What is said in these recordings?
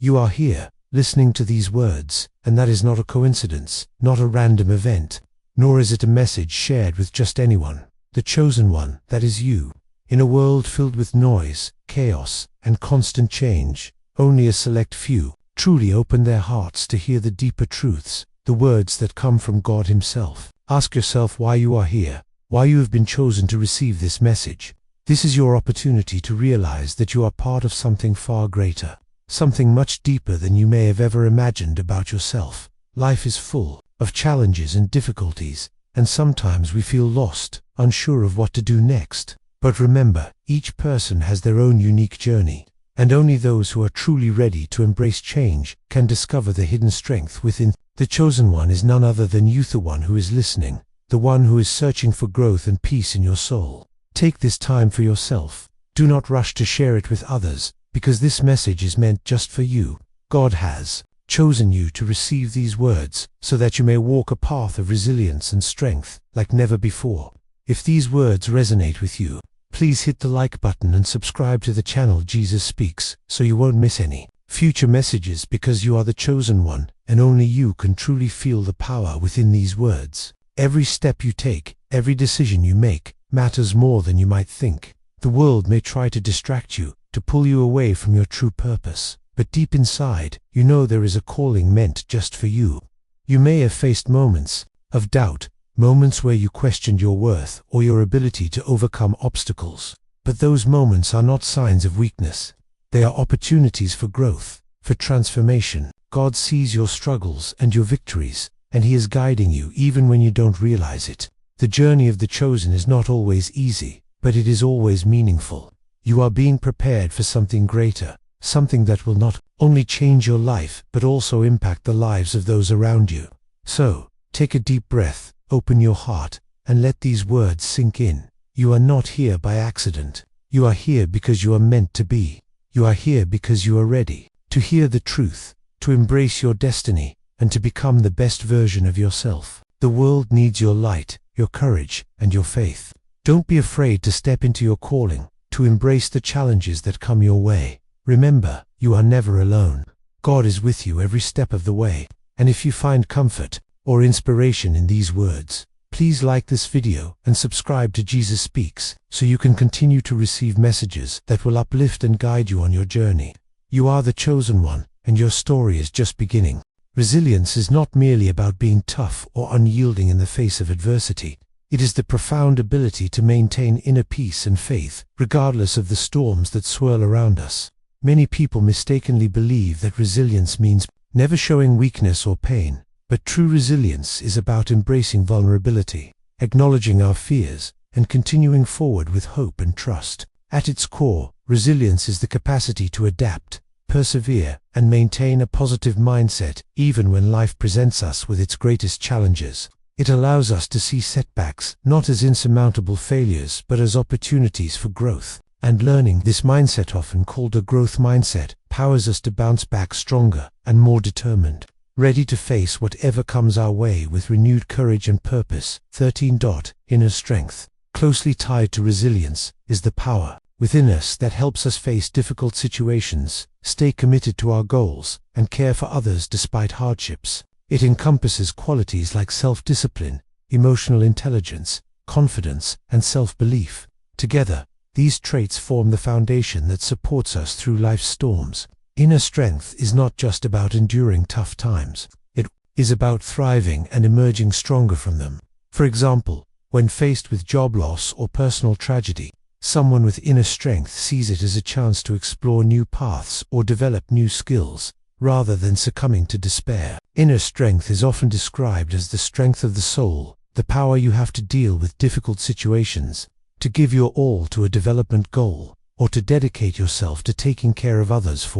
You are here, listening to these words, and that is not a coincidence, not a random event, nor is it a message shared with just anyone. The chosen one, that is you. In a world filled with noise, chaos, and constant change, only a select few truly open their hearts to hear the deeper truths, the words that come from God Himself. Ask yourself why you are here, why you have been chosen to receive this message. This is your opportunity to realize that you are part of something far greater, something much deeper than you may have ever imagined about yourself. Life is full of challenges and difficulties, and sometimes we feel lost, unsure of what to do next. But remember, each person has their own unique journey, and only those who are truly ready to embrace change can discover the hidden strength within. The chosen one is none other than you, the one who is listening, the one who is searching for growth and peace in your soul. Take this time for yourself. Do not rush to share it with others, because this message is meant just for you. God has chosen you to receive these words so that you may walk a path of resilience and strength like never before. If these words resonate with you, please hit the like button and subscribe to the channel Jesus Speaks so you won't miss any future messages, because you are the chosen one and only you can truly feel the power within these words. Every step you take, every decision you make, matters more than you might think. The world may try to distract you, to pull you away from your true purpose, but deep inside, you know there is a calling meant just for you. You may have faced moments of doubt, moments where you questioned your worth or your ability to overcome obstacles. But those moments are not signs of weakness. They are opportunities for growth, for transformation. God sees your struggles and your victories, and He is guiding you even when you don't realize it. The journey of the chosen is not always easy, but it is always meaningful. You are being prepared for something greater, something that will not only change your life, but also impact the lives of those around you. So, take a deep breath, open your heart, and let these words sink in. You are not here by accident. You are here because you are meant to be. You are here because you are ready to hear the truth, to embrace your destiny, and to become the best version of yourself. The world needs your light, your courage, and your faith. Don't be afraid to step into your calling, to embrace the challenges that come your way. Remember, you are never alone. God is with you every step of the way. And if you find comfort or inspiration in these words, please like this video and subscribe to Jesus Speaks so you can continue to receive messages that will uplift and guide you on your journey. You are the chosen one, and your story is just beginning. Resilience is not merely about being tough or unyielding in the face of adversity. It is the profound ability to maintain inner peace and faith, regardless of the storms that swirl around us. Many people mistakenly believe that resilience means never showing weakness or pain. But true resilience is about embracing vulnerability, acknowledging our fears, and continuing forward with hope and trust. At its core, resilience is the capacity to adapt, persevere, and maintain a positive mindset even when life presents us with its greatest challenges. It allows us to see setbacks not as insurmountable failures but as opportunities for growth and learning. This mindset, often called a growth mindset, powers us to bounce back stronger and more determined, ready to face whatever comes our way with renewed courage and purpose. 13. Inner strength. Closely tied to resilience is the power within us that helps us face difficult situations, stay committed to our goals, and care for others despite hardships. It encompasses qualities like self-discipline, emotional intelligence, confidence, and self-belief. Together, these traits form the foundation that supports us through life's storms. Inner strength is not just about enduring tough times. It is about thriving and emerging stronger from them. For example, when faced with job loss or personal tragedy, someone with inner strength sees it as a chance to explore new paths or develop new skills, rather than succumbing to despair. Inner strength is often described as the strength of the soul, the power you have to deal with difficult situations, to give your all to a development goal, or to dedicate yourself to taking care of others.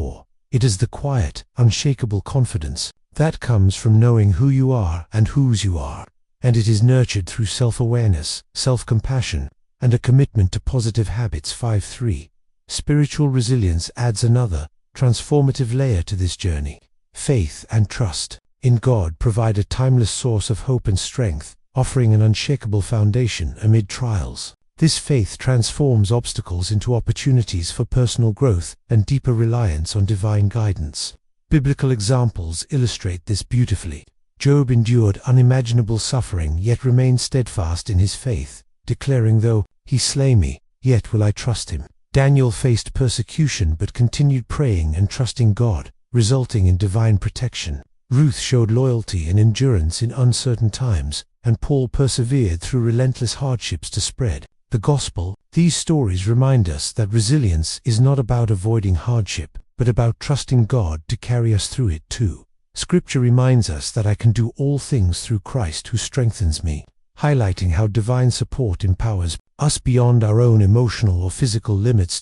It is the quiet, unshakable confidence that comes from knowing who you are and whose you are, and it is nurtured through self-awareness, self-compassion, and a commitment to positive habits. 5.3. Spiritual resilience adds another, transformative layer to this journey. Faith and trust in God provide a timeless source of hope and strength, offering an unshakable foundation amid trials. This faith transforms obstacles into opportunities for personal growth and deeper reliance on divine guidance. Biblical examples illustrate this beautifully. Job endured unimaginable suffering yet remained steadfast in his faith, declaring, "Though he slay me, yet will I trust him." Daniel faced persecution but continued praying and trusting God, resulting in divine protection. Ruth showed loyalty and endurance in uncertain times, and Paul persevered through relentless hardships to spread the gospel. These stories remind us that resilience is not about avoiding hardship, but about trusting God to carry us through it too. Scripture reminds us that I can do all things through Christ who strengthens me, highlighting how divine support empowers us beyond our own emotional or physical limits.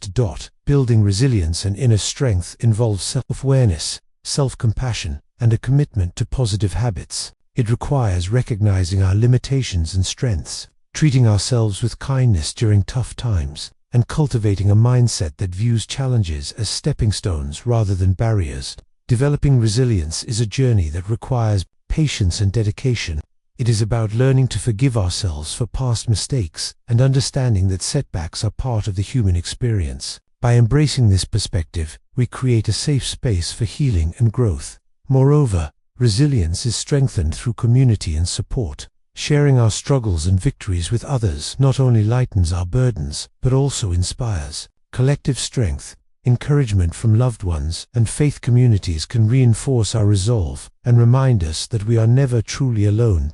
Building resilience and inner strength involves self-awareness, self-compassion, and a commitment to positive habits. It requires recognizing our limitations and strengths, treating ourselves with kindness during tough times, and cultivating a mindset that views challenges as stepping stones rather than barriers. Developing resilience is a journey that requires patience and dedication. It is about learning to forgive ourselves for past mistakes and understanding that setbacks are part of the human experience. By embracing this perspective, we create a safe space for healing and growth. Moreover, resilience is strengthened through community and support. Sharing our struggles and victories with others not only lightens our burdens, but also inspires collective strength. Encouragement from loved ones and faith communities can reinforce our resolve and remind us that we are never truly alone.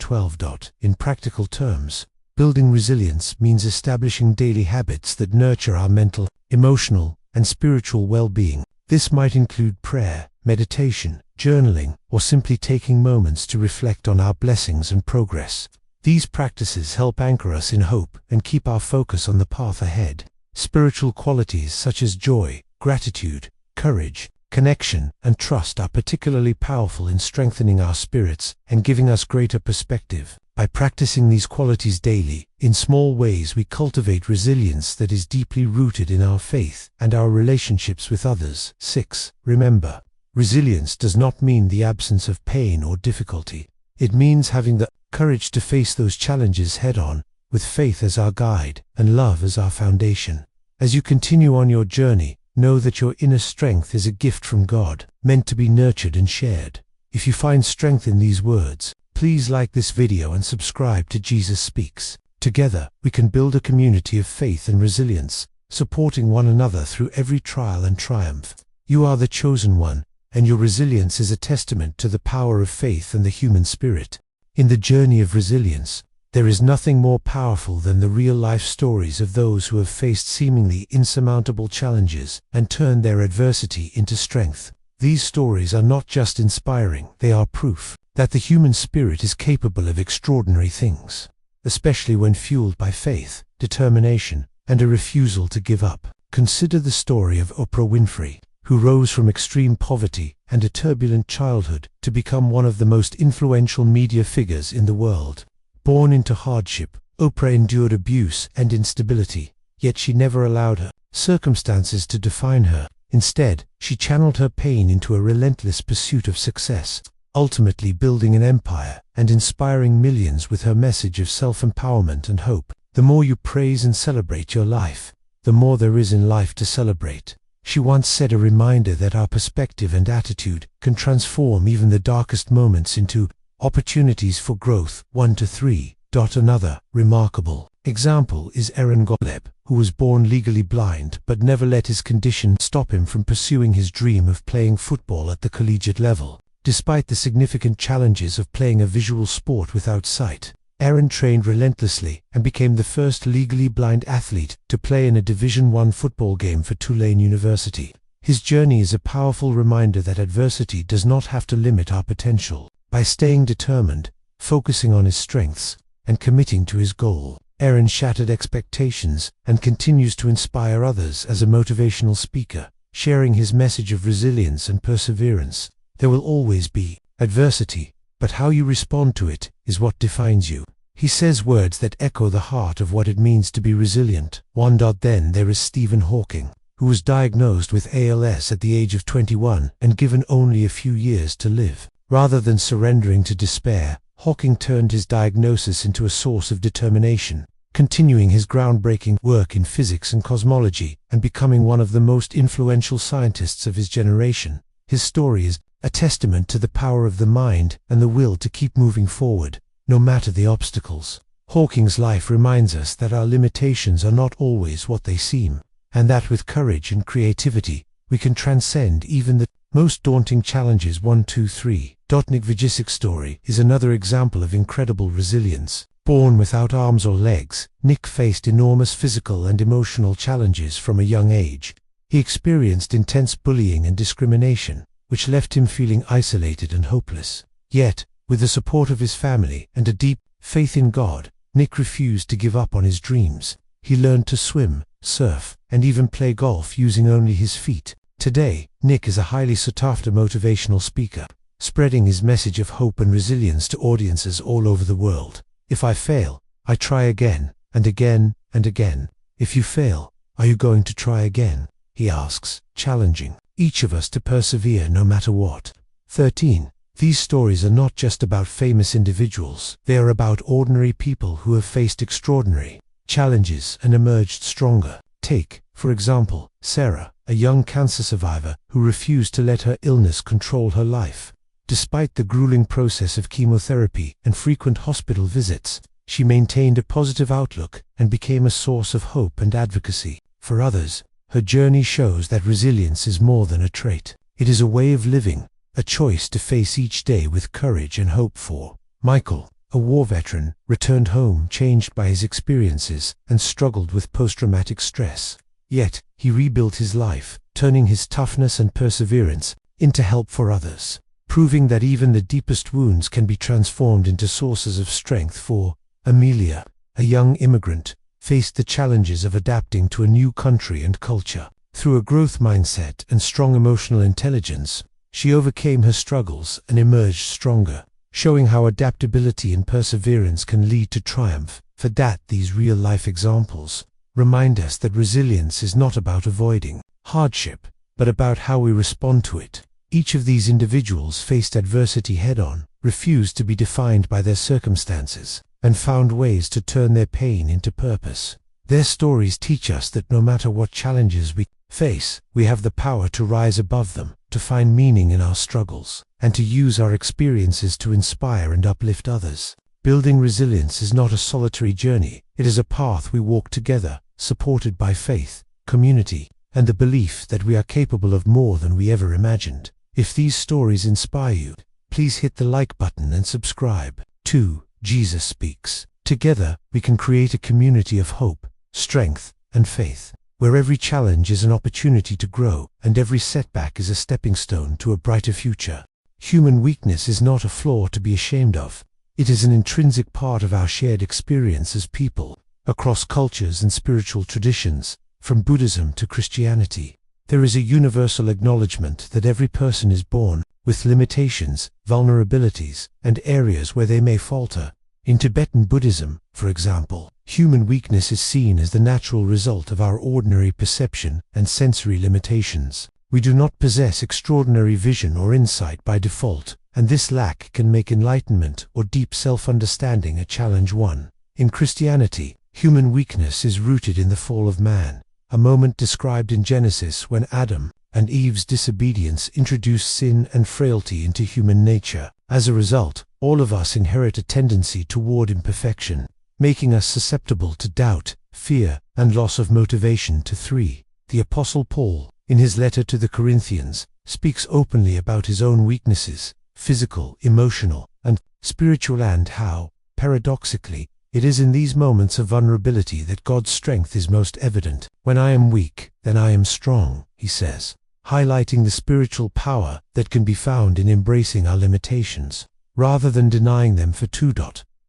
In practical terms, building resilience means establishing daily habits that nurture our mental, emotional, and spiritual well-being. This might include prayer, meditation, journaling, or simply taking moments to reflect on our blessings and progress. These practices help anchor us in hope and keep our focus on the path ahead. Spiritual qualities such as joy, gratitude, courage, connection, and trust are particularly powerful in strengthening our spirits and giving us greater perspective. By practicing these qualities daily, in small ways we cultivate resilience that is deeply rooted in our faith and our relationships with others. 6. Remember, resilience does not mean the absence of pain or difficulty. It means having the courage to face those challenges head-on, with faith as our guide and love as our foundation. As you continue on your journey, know that your inner strength is a gift from God, meant to be nurtured and shared. If you find strength in these words, please like this video and subscribe to Jesus Speaks. Together, we can build a community of faith and resilience, supporting one another through every trial and triumph. You are the chosen one, and your resilience is a testament to the power of faith and the human spirit. In the journey of resilience, there is nothing more powerful than the real-life stories of those who have faced seemingly insurmountable challenges and turned their adversity into strength. These stories are not just inspiring, they are proof that the human spirit is capable of extraordinary things, especially when fueled by faith, determination, and a refusal to give up. Consider the story of Oprah Winfrey, who rose from extreme poverty and a turbulent childhood to become one of the most influential media figures in the world. Born into hardship, Oprah endured abuse and instability, yet she never allowed her circumstances to define her. Instead, she channeled her pain into a relentless pursuit of success, ultimately building an empire and inspiring millions with her message of self-empowerment and hope. The more you praise and celebrate your life, the more there is in life to celebrate. She once said, a reminder that our perspective and attitude can transform even the darkest moments into opportunities for growth. 1-3. Another remarkable example is Aaron Goleb, who was born legally blind but never let his condition stop him from pursuing his dream of playing football at the collegiate level. Despite the significant challenges of playing a visual sport without sight, Aaron trained relentlessly and became the first legally blind athlete to play in a Division I football game for Tulane University. His journey is a powerful reminder that adversity does not have to limit our potential. By staying determined, focusing on his strengths, and committing to his goal, Aaron shattered expectations and continues to inspire others as a motivational speaker, sharing his message of resilience and perseverance. There will always be adversity, but how you respond to it is what defines you. He says words that echo the heart of what it means to be resilient. 1. Then there is Stephen Hawking, who was diagnosed with ALS at the age of 21 and given only a few years to live. Rather than surrendering to despair, Hawking turned his diagnosis into a source of determination, continuing his groundbreaking work in physics and cosmology and becoming one of the most influential scientists of his generation. His story is a testament to the power of the mind and the will to keep moving forward, no matter the obstacles. Hawking's life reminds us that our limitations are not always what they seem, and that with courage and creativity, we can transcend even the most daunting challenges. 1, 2, 3. Nick Vujicic's story is another example of incredible resilience. Born without arms or legs, Nick faced enormous physical and emotional challenges from a young age. He experienced intense bullying and discrimination, which left him feeling isolated and hopeless. Yet, with the support of his family and a deep faith in God, Nick refused to give up on his dreams. He learned to swim, surf, and even play golf using only his feet. Today, Nick is a highly sought-after motivational speaker, spreading his message of hope and resilience to audiences all over the world. If I fail, I try again, and again, and again. If you fail, are you going to try again? He asks, challenging each of us to persevere no matter what. 13. These stories are not just about famous individuals. They are about ordinary people who have faced extraordinary challenges and emerged stronger. Take, for example, Sarah, a young cancer survivor who refused to let her illness control her life. Despite the grueling process of chemotherapy and frequent hospital visits, she maintained a positive outlook and became a source of hope and advocacy. For others, her journey shows that resilience is more than a trait. It is a way of living, a choice to face each day with courage and hope. For Michael, a war veteran, returned home changed by his experiences and struggled with post-traumatic stress. Yet, he rebuilt his life, turning his toughness and perseverance into help for others, proving that even the deepest wounds can be transformed into sources of strength. For Amelia, a young immigrant, faced the challenges of adapting to a new country and culture. Through a growth mindset and strong emotional intelligence, she overcame her struggles and emerged stronger, showing how adaptability and perseverance can lead to triumph. For that, these real-life examples remind us that resilience is not about avoiding hardship, but about how we respond to it. Each of these individuals faced adversity head-on, refused to be defined by their circumstances, and found ways to turn their pain into purpose. Their stories teach us that no matter what challenges we face, we have the power to rise above them, to find meaning in our struggles, and to use our experiences to inspire and uplift others. Building resilience is not a solitary journey. It is a path we walk together, supported by faith, community, and the belief that we are capable of more than we ever imagined. If these stories inspire you, please hit the like button and subscribe. 2. Jesus Speaks. Together, we can create a community of hope, strength, and faith, where every challenge is an opportunity to grow, and every setback is a stepping stone to a brighter future. Human weakness is not a flaw to be ashamed of. It is an intrinsic part of our shared experience as people, across cultures and spiritual traditions, from Buddhism to Christianity. There is a universal acknowledgement that every person is born with limitations, vulnerabilities, and areas where they may falter. In Tibetan Buddhism, for example, human weakness is seen as the natural result of our ordinary perception and sensory limitations. We do not possess extraordinary vision or insight by default, and this lack can make enlightenment or deep self-understanding a challenge. 1. In Christianity, human weakness is rooted in the fall of man, a moment described in Genesis when Adam and Eve's disobedience introduced sin and frailty into human nature. As a result, all of us inherit a tendency toward imperfection, making us susceptible to doubt, fear, and loss of motivation. 3. The Apostle Paul, in his letter to the Corinthians, speaks openly about his own weaknesses, physical, emotional, and spiritual, and how, paradoxically, it is in these moments of vulnerability that God's strength is most evident. When I am weak, then I am strong, he says, highlighting the spiritual power that can be found in embracing our limitations, rather than denying them. For 2.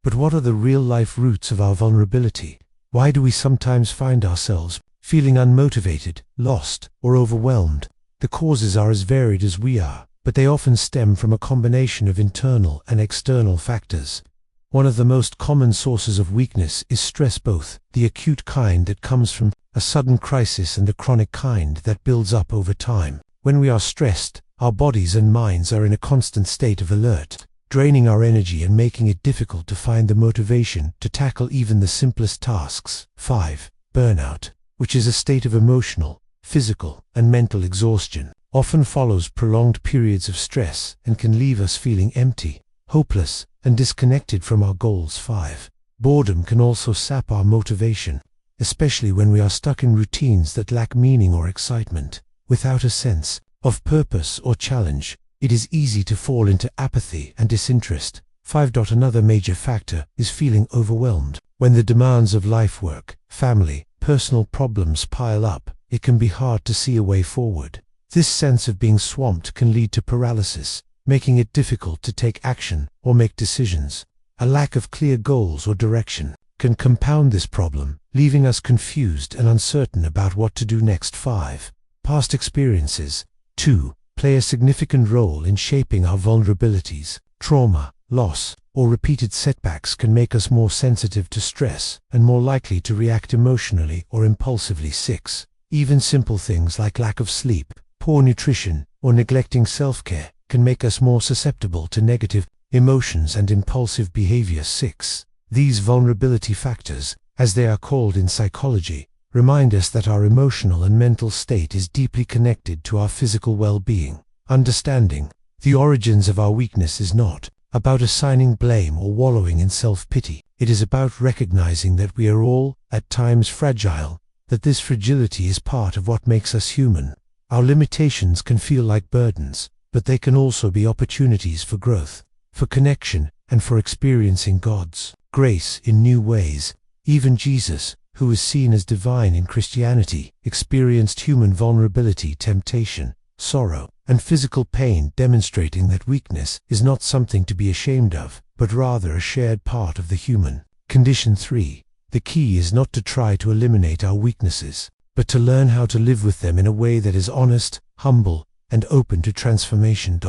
But what are the real-life roots of our vulnerability? Why do we sometimes find ourselves feeling unmotivated, lost, or overwhelmed? The causes are as varied as we are, but they often stem from a combination of internal and external factors. One of the most common sources of weakness is stress, both the acute kind that comes from a sudden crisis and the chronic kind that builds up over time. When we are stressed, our bodies and minds are in a constant state of alert, draining our energy and making it difficult to find the motivation to tackle even the simplest tasks. 5. Burnout, which is a state of emotional, physical, and mental exhaustion, often follows prolonged periods of stress and can leave us feeling empty, hopeless, and disconnected from our goals. 5. Boredom can also sap our motivation, especially when we are stuck in routines that lack meaning or excitement. Without a sense of purpose or challenge, it is easy to fall into apathy and disinterest. 5. Another major factor is feeling overwhelmed. When the demands of life, work, family, personal problems pile up, it can be hard to see a way forward. This sense of being swamped can lead to paralysis, making it difficult to take action or make decisions. A lack of clear goals or direction can compound this problem, leaving us confused and uncertain about what to do next. 5. Past experiences, too, play a significant role in shaping our vulnerabilities. Trauma, loss, or repeated setbacks can make us more sensitive to stress and more likely to react emotionally or impulsively. 6. Even simple things like lack of sleep, poor nutrition, or neglecting self-care can make us more susceptible to negative emotions and impulsive behavior. 6. These vulnerability factors, as they are called in psychology, remind us that our emotional and mental state is deeply connected to our physical well-being. Understanding the origins of our weakness is not about assigning blame or wallowing in self-pity. It is about recognizing that we are all, at times, fragile, that this fragility is part of what makes us human. Our limitations can feel like burdens, but they can also be opportunities for growth, for connection, and for experiencing God's grace in new ways. Even Jesus, who is seen as divine in Christianity, experienced human vulnerability, temptation, sorrow, and physical pain, demonstrating that weakness is not something to be ashamed of, but rather a shared part of the human condition. 3. The key is not to try to eliminate our weaknesses, but to learn how to live with them in a way that is honest, humble, and open to transformation.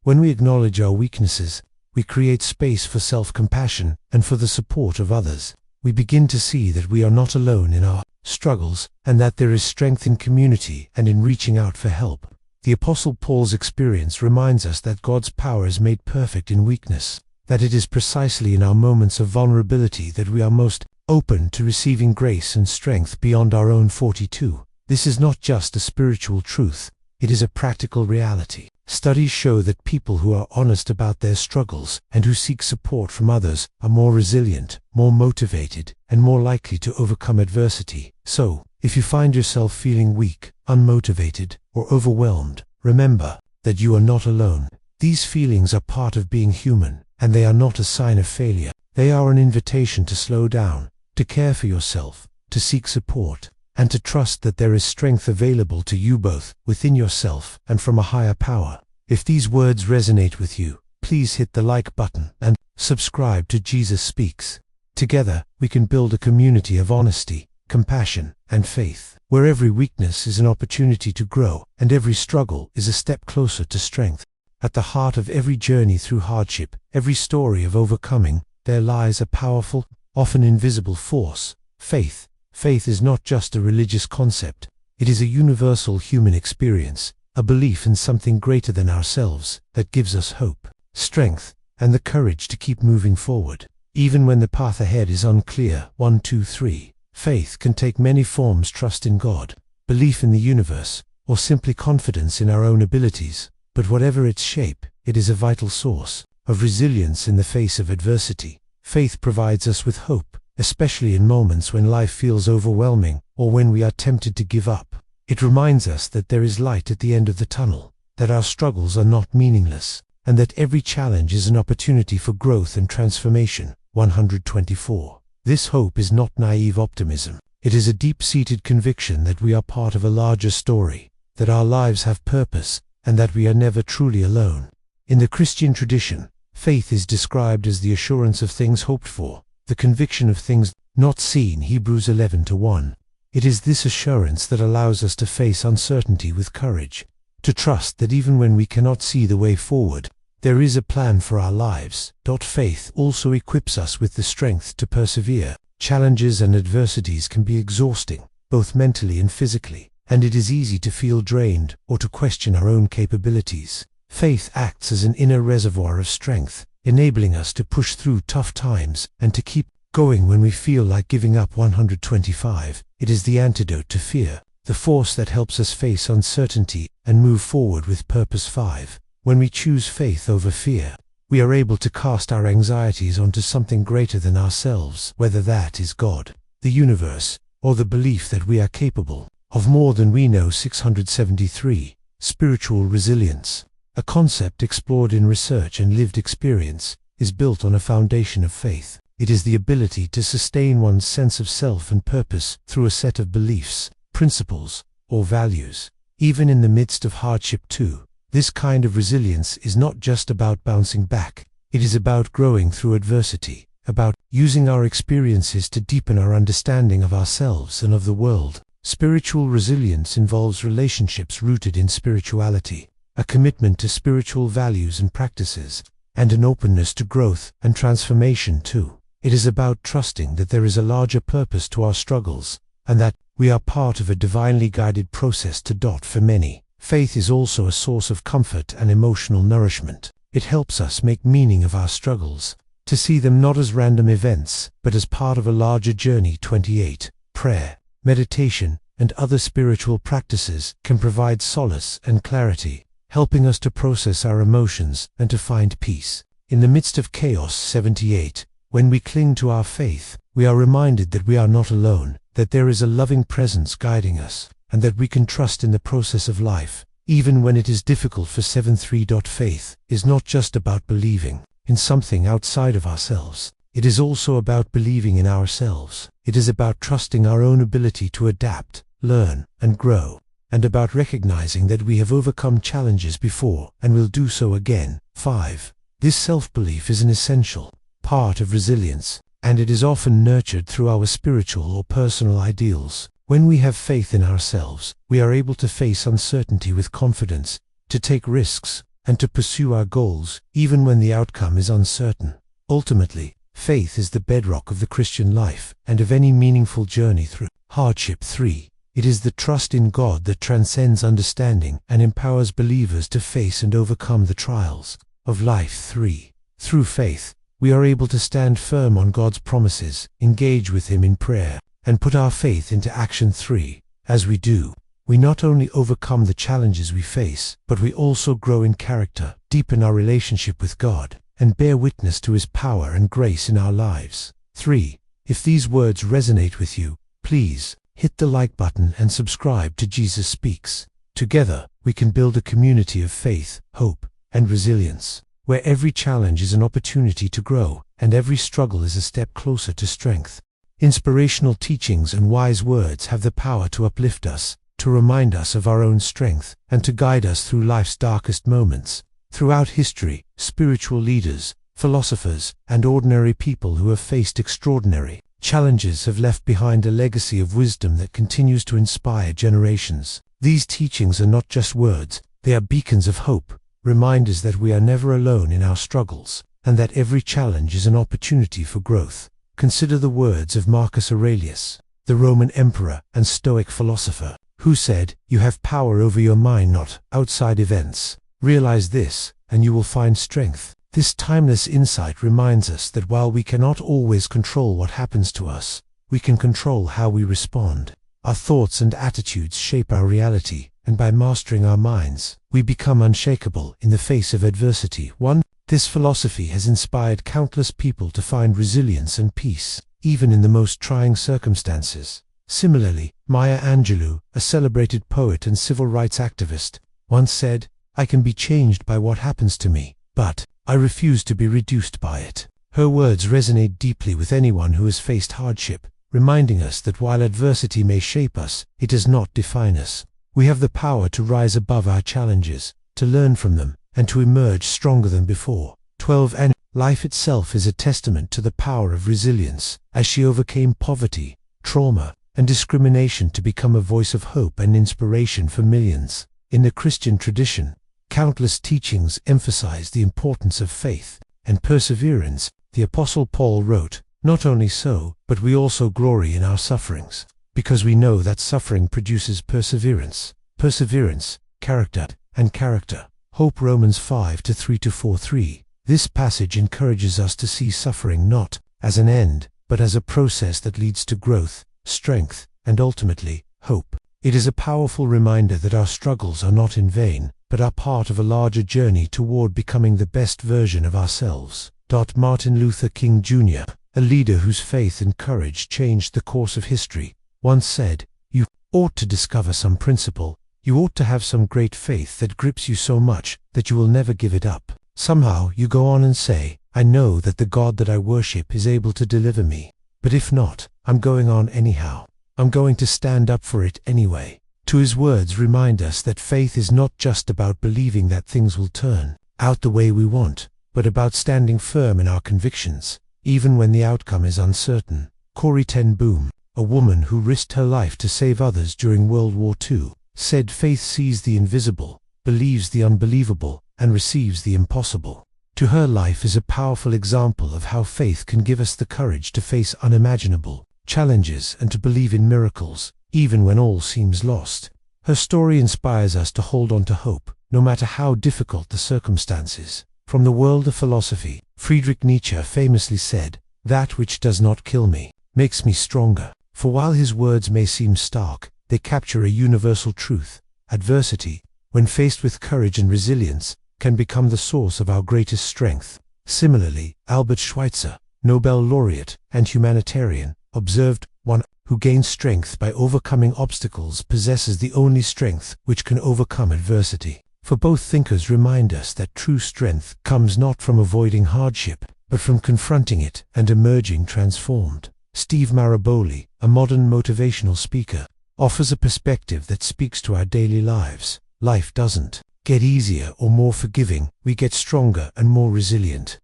When we acknowledge our weaknesses, we create space for self-compassion and for the support of others. We begin to see that we are not alone in our struggles, and that there is strength in community and in reaching out for help. The Apostle Paul's experience reminds us that God's power is made perfect in weakness, that it is precisely in our moments of vulnerability that we are most open to receiving grace and strength beyond our own. 42. This is not just a spiritual truth, it is a practical reality. Studies show that people who are honest about their struggles and who seek support from others are more resilient, more motivated, and more likely to overcome adversity. So, if you find yourself feeling weak, unmotivated, or overwhelmed, remember that you are not alone. These feelings are part of being human, and they are not a sign of failure. They are an invitation to slow down, to care for yourself, to seek support, and to trust that there is strength available to you both within yourself and from a higher power. If these words resonate with you, please hit the like button and subscribe to Jesus Speaks. Together, we can build a community of honesty, compassion, and faith, where every weakness is an opportunity to grow and every struggle is a step closer to strength. At the heart of every journey through hardship, every story of overcoming, there lies a powerful, often invisible force: faith. Faith is not just a religious concept, it is a universal human experience, a belief in something greater than ourselves that gives us hope, strength, and the courage to keep moving forward, even when the path ahead is unclear. 1, 2, 3. Faith can take many forms: trust in God, belief in the universe, or simply confidence in our own abilities. But whatever its shape, it is a vital source of resilience in the face of adversity. Faith provides us with hope, especially in moments when life feels overwhelming or when we are tempted to give up. It reminds us that there is light at the end of the tunnel, that our struggles are not meaningless, and that every challenge is an opportunity for growth and transformation. 124. This hope is not naive optimism. It is a deep-seated conviction that we are part of a larger story, that our lives have purpose, and that we are never truly alone. In the Christian tradition, faith is described as the assurance of things hoped for, the conviction of things not seen. Hebrews 11:1. It is this assurance that allows us to face uncertainty with courage, to trust that even when we cannot see the way forward, there is a plan for our lives. Faith also equips us with the strength to persevere. Challenges and adversities can be exhausting, both mentally and physically, and it is easy to feel drained or to question our own capabilities. Faith acts as an inner reservoir of strength, enabling us to push through tough times and to keep going when we feel like giving up. 125. It is the antidote to fear, the force that helps us face uncertainty and move forward with purpose. 5. When we choose faith over fear, we are able to cast our anxieties onto something greater than ourselves, whether that is God, the universe, or the belief that we are capable of more than we know. 673. Spiritual resilience, a concept explored in research and lived experience, is built on a foundation of faith. It is the ability to sustain one's sense of self and purpose through a set of beliefs, principles, or values, even in the midst of hardship. 2. This kind of resilience is not just about bouncing back. It is about growing through adversity, about using our experiences to deepen our understanding of ourselves and of the world. Spiritual resilience involves relationships rooted in spirituality, a commitment to spiritual values and practices, and an openness to growth and transformation too. It is about trusting that there is a larger purpose to our struggles, and that we are part of a divinely guided process. For many, faith is also a source of comfort and emotional nourishment. It helps us make meaning of our struggles, to see them not as random events, but as part of a larger journey. 28. Prayer, meditation, and other spiritual practices can provide solace and clarity, helping us to process our emotions and to find peace in the midst of chaos. 78. When we cling to our faith, we are reminded that we are not alone, that there is a loving presence guiding us, and that we can trust in the process of life, even when it is difficult. 73. Faith is not just about believing in something outside of ourselves. It is also about believing in ourselves. It is about trusting our own ability to adapt, learn, and grow, and about recognizing that we have overcome challenges before and will do so again. 5. This self-belief is an essential part of resilience, and it is often nurtured through our spiritual or personal ideals. When we have faith in ourselves, we are able to face uncertainty with confidence, to take risks, and to pursue our goals, even when the outcome is uncertain. Ultimately, faith is the bedrock of the Christian life and of any meaningful journey through hardship. 3. It is the trust in God that transcends understanding and empowers believers to face and overcome the trials of life. 3. Through faith, we are able to stand firm on God's promises, engage with Him in prayer, and put our faith into action. 3. As we do, we not only overcome the challenges we face, but we also grow in character, deepen our relationship with God, and bear witness to His power and grace in our lives. 3. If these words resonate with you, please hit the like button and subscribe to Jesus Speaks. Together, we can build a community of faith, hope, and resilience, where every challenge is an opportunity to grow, and every struggle is a step closer to strength. Inspirational teachings and wise words have the power to uplift us, to remind us of our own strength, and to guide us through life's darkest moments. Throughout history, spiritual leaders, philosophers, and ordinary people who have faced extraordinary challenges have left behind a legacy of wisdom that continues to inspire generations. These teachings are not just words, they are beacons of hope, reminders that we are never alone in our struggles, and that every challenge is an opportunity for growth. Consider the words of Marcus Aurelius, the Roman emperor and Stoic philosopher, who said, "You have power over your mind, not outside events. Realize this, and you will find strength." This timeless insight reminds us that while we cannot always control what happens to us, we can control how we respond. Our thoughts and attitudes shape our reality, and by mastering our minds, we become unshakable in the face of adversity. 1. This philosophy has inspired countless people to find resilience and peace, even in the most trying circumstances. Similarly, Maya Angelou, a celebrated poet and civil rights activist, once said, "I can be changed by what happens to me, but I refuse to be reduced by it." Her words resonate deeply with anyone who has faced hardship, reminding us that while adversity may shape us, it does not define us. We have the power to rise above our challenges, to learn from them, and to emerge stronger than before. 12. And life itself is a testament to the power of resilience, as she overcame poverty, trauma, and discrimination to become a voice of hope and inspiration for millions. In the Christian tradition, countless teachings emphasize the importance of faith and perseverance. The Apostle Paul wrote, "Not only so, but we also glory in our sufferings, because we know that suffering produces perseverance, perseverance, character, and character, hope." Romans 5:3-4. This passage encourages us to see suffering not as an end, but as a process that leads to growth, strength, and ultimately, hope. It is a powerful reminder that our struggles are not in vain, but are part of a larger journey toward becoming the best version of ourselves. Martin Luther King Jr., a leader whose faith and courage changed the course of history, once said, "You ought to discover some principle. You ought to have some great faith that grips you so much that you will never give it up. Somehow you go on and say, I know that the God that I worship is able to deliver me. But if not, I'm going on anyhow. I'm going to stand up for it anyway." To his words remind us that faith is not just about believing that things will turn out the way we want, but about standing firm in our convictions, even when the outcome is uncertain. Corrie ten Boom, a woman who risked her life to save others during World War II, said faith sees the invisible, believes the unbelievable, and receives the impossible. To her, life is a powerful example of how faith can give us the courage to face unimaginable challenges and to believe in miracles, even when all seems lost. Her story inspires us to hold on to hope, no matter how difficult the circumstances. From the world of philosophy, Friedrich Nietzsche famously said, "That which does not kill me makes me stronger." For while his words may seem stark, they capture a universal truth. Adversity, when faced with courage and resilience, can become the source of our greatest strength. Similarly, Albert Schweitzer, Nobel laureate and humanitarian, observed, "One who gains strength by overcoming obstacles possesses the only strength which can overcome adversity." For both thinkers remind us that true strength comes not from avoiding hardship, but from confronting it and emerging transformed. Steve Maraboli, a modern motivational speaker, offers a perspective that speaks to our daily lives. Life doesn't get easier or more forgiving, we get stronger and more resilient.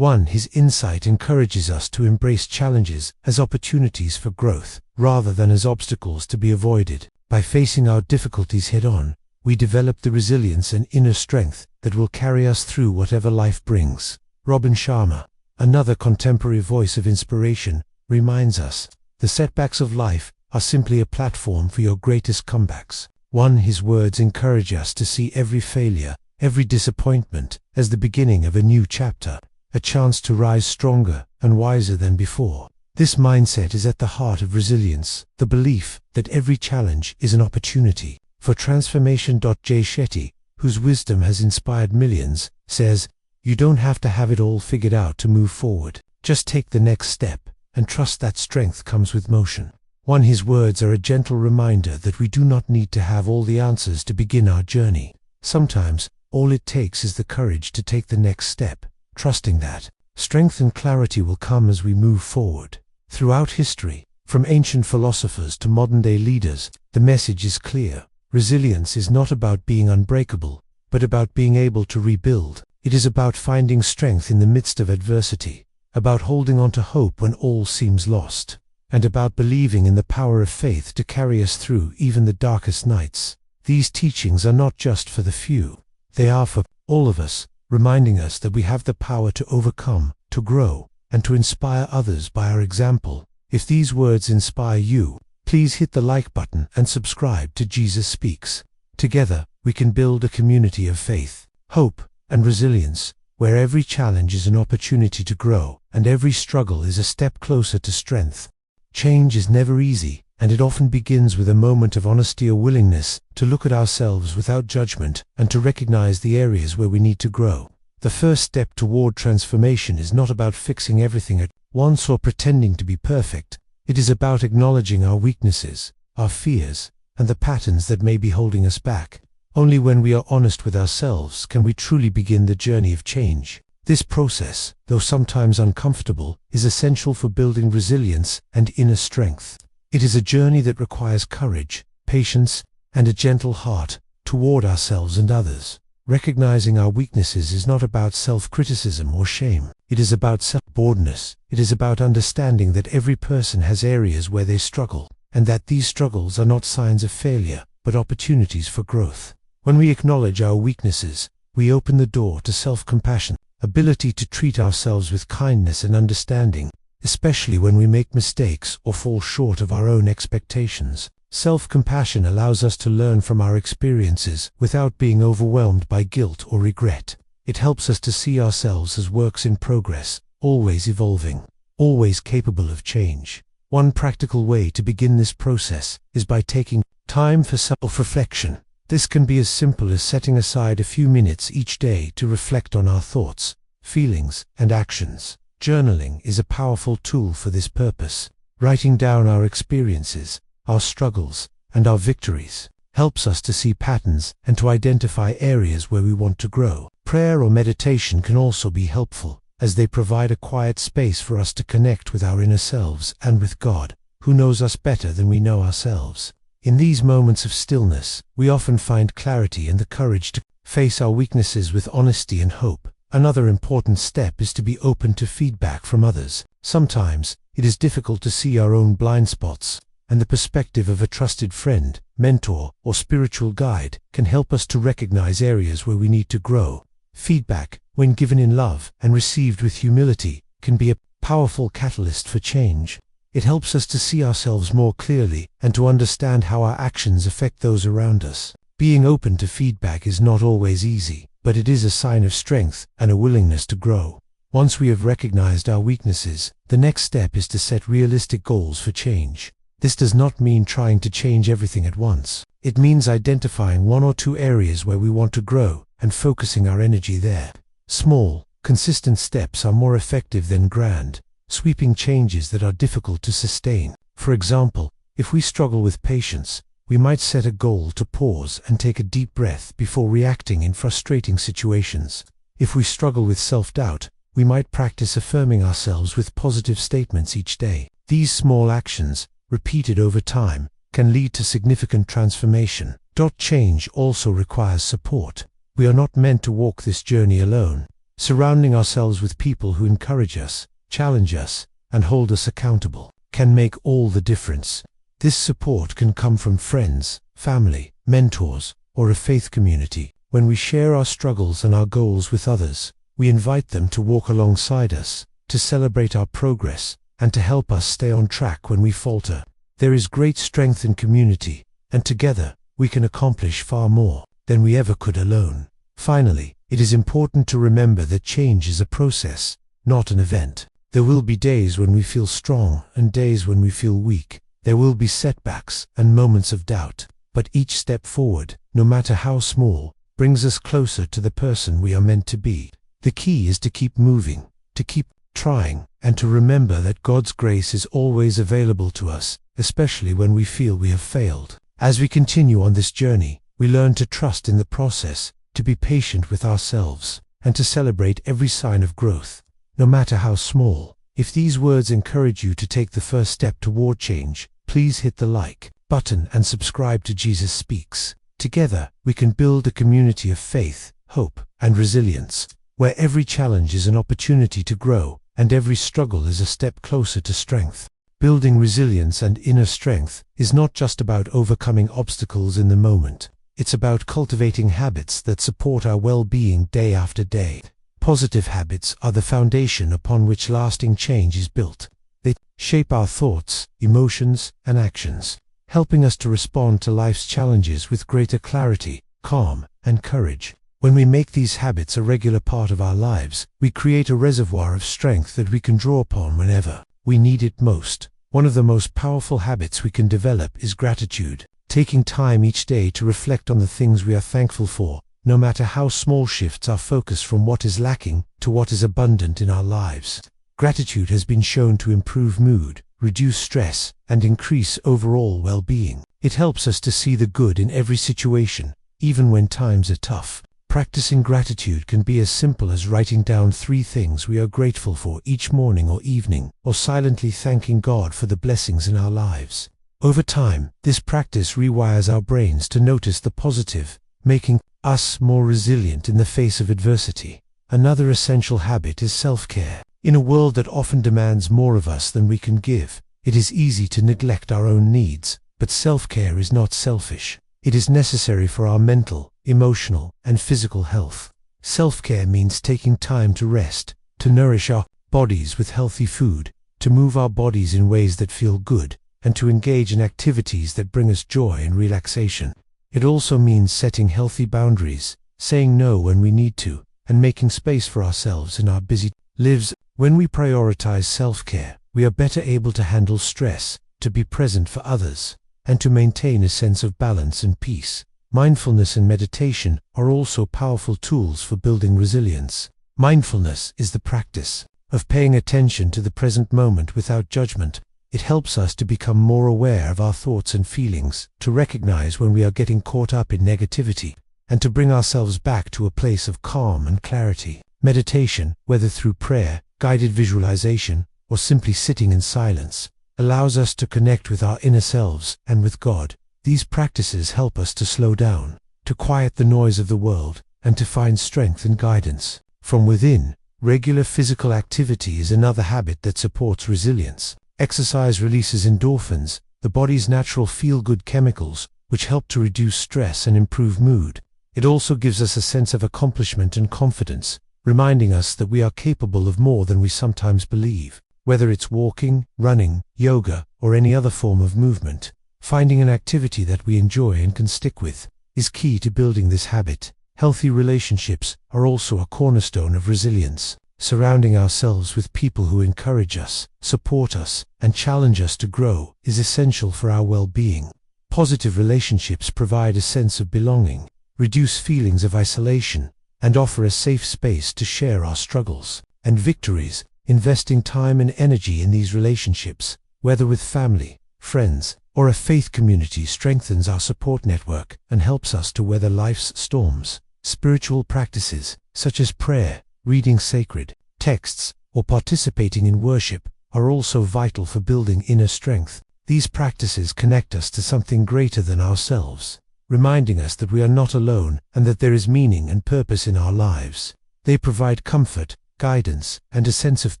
His insight encourages us to embrace challenges as opportunities for growth, rather than as obstacles to be avoided. By facing our difficulties head-on, we develop the resilience and inner strength that will carry us through whatever life brings. Robin Sharma, another contemporary voice of inspiration, reminds us, the setbacks of life are simply a platform for your greatest comebacks. His words encourage us to see every failure, every disappointment, as the beginning of a new chapter, a chance to rise stronger and wiser than before. This mindset is at the heart of resilience, the belief that every challenge is an opportunity for transformation. Jay Shetty, whose wisdom has inspired millions, says, "You don't have to have it all figured out to move forward. Just take the next step and trust that strength comes with motion." His words are a gentle reminder that we do not need to have all the answers to begin our journey. Sometimes, all it takes is the courage to take the next step, trusting that strength and clarity will come as we move forward. Throughout history, from ancient philosophers to modern-day leaders, the message is clear. Resilience is not about being unbreakable, but about being able to rebuild. It is about finding strength in the midst of adversity, about holding on to hope when all seems lost, and about believing in the power of faith to carry us through even the darkest nights. These teachings are not just for the few. They are for all of us, reminding us that we have the power to overcome, to grow, and to inspire others by our example. If these words inspire you, please hit the like button and subscribe to Jesus Speaks. Together, we can build a community of faith, hope, and resilience, where every challenge is an opportunity to grow, and every struggle is a step closer to strength. Change is never easy, and it often begins with a moment of honesty or willingness to look at ourselves without judgment and to recognize the areas where we need to grow. The first step toward transformation is not about fixing everything at once or pretending to be perfect. It is about acknowledging our weaknesses, our fears, and the patterns that may be holding us back. Only when we are honest with ourselves can we truly begin the journey of change. This process, though sometimes uncomfortable, is essential for building resilience and inner strength. It is a journey that requires courage, patience, and a gentle heart toward ourselves and others. Recognizing our weaknesses is not about self-criticism or shame. It is about self-boredness. It is about understanding that every person has areas where they struggle, and that these struggles are not signs of failure, but opportunities for growth. When we acknowledge our weaknesses, we open the door to self-compassion, ability to treat ourselves with kindness and understanding, especially when we make mistakes or fall short of our own expectations. Self-compassion allows us to learn from our experiences without being overwhelmed by guilt or regret. It helps us to see ourselves as works in progress, always evolving, always capable of change. One practical way to begin this process is by taking Time for self-reflection. This can be as simple as setting aside a few minutes each day to reflect on our thoughts, feelings, and actions. Journaling is a powerful tool for this purpose. Writing down our experiences, our struggles, and our victories helps us to see patterns and to identify areas where we want to grow. Prayer or meditation can also be helpful, as they provide a quiet space for us to connect with our inner selves and with God, who knows us better than we know ourselves. In these moments of stillness, we often find clarity and the courage to face our weaknesses with honesty and hope. Another important step is to be open to feedback from others. Sometimes, it is difficult to see our own blind spots, and the perspective of a trusted friend, mentor, or spiritual guide can help us to recognize areas where we need to grow. Feedback, when given in love and received with humility, can be a powerful catalyst for change. It helps us to see ourselves more clearly and to understand how our actions affect those around us. Being open to feedback is not always easy, but it is a sign of strength and a willingness to grow. Once we have recognized our weaknesses, the next step is to set realistic goals for change. This does not mean trying to change everything at once. It means identifying one or two areas where we want to grow and focusing our energy there. Small, consistent steps are more effective than grand, sweeping changes that are difficult to sustain. For example, if we struggle with patience, we might set a goal to pause and take a deep breath before reacting in frustrating situations. If we struggle with self-doubt, we might practice affirming ourselves with positive statements each day. These small actions, repeated over time, can lead to significant transformation. Change also requires support. We are not meant to walk this journey alone. Surrounding ourselves with people who encourage us, challenge us, and hold us accountable can make all the difference. This support can come from friends, family, mentors, or a faith community. When we share our struggles and our goals with others, we invite them to walk alongside us, to celebrate our progress, and to help us stay on track when we falter. There is great strength in community, and together, we can accomplish far more than we ever could alone. Finally, it is important to remember that change is a process, not an event. There will be days when we feel strong and days when we feel weak. There will be setbacks and moments of doubt, but each step forward, no matter how small, brings us closer to the person we are meant to be. The key is to keep moving, to keep trying, and to remember that God's grace is always available to us, especially when we feel we have failed. As we continue on this journey, we learn to trust in the process, to be patient with ourselves, and to celebrate every sign of growth, no matter how small. If these words encourage you to take the first step toward change, please hit the like button and subscribe to Jesus Speaks. Together, we can build a community of faith, hope, and resilience, where every challenge is an opportunity to grow, and every struggle is a step closer to strength. Building resilience and inner strength is not just about overcoming obstacles in the moment. It's about cultivating habits that support our well-being day after day. Positive habits are the foundation upon which lasting change is built. They shape our thoughts, emotions, and actions, helping us to respond to life's challenges with greater clarity, calm, and courage. When we make these habits a regular part of our lives, we create a reservoir of strength that we can draw upon whenever we need it most. One of the most powerful habits we can develop is gratitude. Taking time each day to reflect on the things we are thankful for, no matter how small, shifts our focus from what is lacking to what is abundant in our lives. Gratitude has been shown to improve mood, reduce stress, and increase overall well-being. It helps us to see the good in every situation, even when times are tough. Practicing gratitude can be as simple as writing down 3 things we are grateful for each morning or evening, or silently thanking God for the blessings in our lives. Over time, this practice rewires our brains to notice the positive, making us more resilient in the face of adversity. Another essential habit is self-care. In a world that often demands more of us than we can give, it is easy to neglect our own needs, but self-care is not selfish. It is necessary for our mental, emotional, and physical health. Self-care means taking time to rest, to nourish our bodies with healthy food, to move our bodies in ways that feel good, and to engage in activities that bring us joy and relaxation. It also means setting healthy boundaries, saying no when we need to, and making space for ourselves in our busy lives. When we prioritize self-care, we are better able to handle stress, to be present for others, and to maintain a sense of balance and peace. Mindfulness and meditation are also powerful tools for building resilience. Mindfulness is the practice of paying attention to the present moment without judgment. It helps us to become more aware of our thoughts and feelings, to recognize when we are getting caught up in negativity, and to bring ourselves back to a place of calm and clarity. Meditation, whether through prayer, guided visualization, or simply sitting in silence, allows us to connect with our inner selves and with God. These practices help us to slow down, to quiet the noise of the world, and to find strength and guidance from within. Regular physical activity is another habit that supports resilience. Exercise releases endorphins, the body's natural feel-good chemicals, which help to reduce stress and improve mood. It also gives us a sense of accomplishment and confidence, reminding us that we are capable of more than we sometimes believe. Whether it's walking, running, yoga, or any other form of movement, finding an activity that we enjoy and can stick with is key to building this habit. Healthy relationships are also a cornerstone of resilience. Surrounding ourselves with people who encourage us, support us, and challenge us to grow is essential for our well-being. Positive relationships provide a sense of belonging, reduce feelings of isolation, and offer a safe space to share our struggles and victories. Investing time and energy in these relationships, whether with family, friends, or a faith community, strengthens our support network and helps us to weather life's storms. Spiritual practices, such as prayer, reading sacred texts, or participating in worship, are also vital for building inner strength. These practices connect us to something greater than ourselves, reminding us that we are not alone and that there is meaning and purpose in our lives. They provide comfort, guidance, and a sense of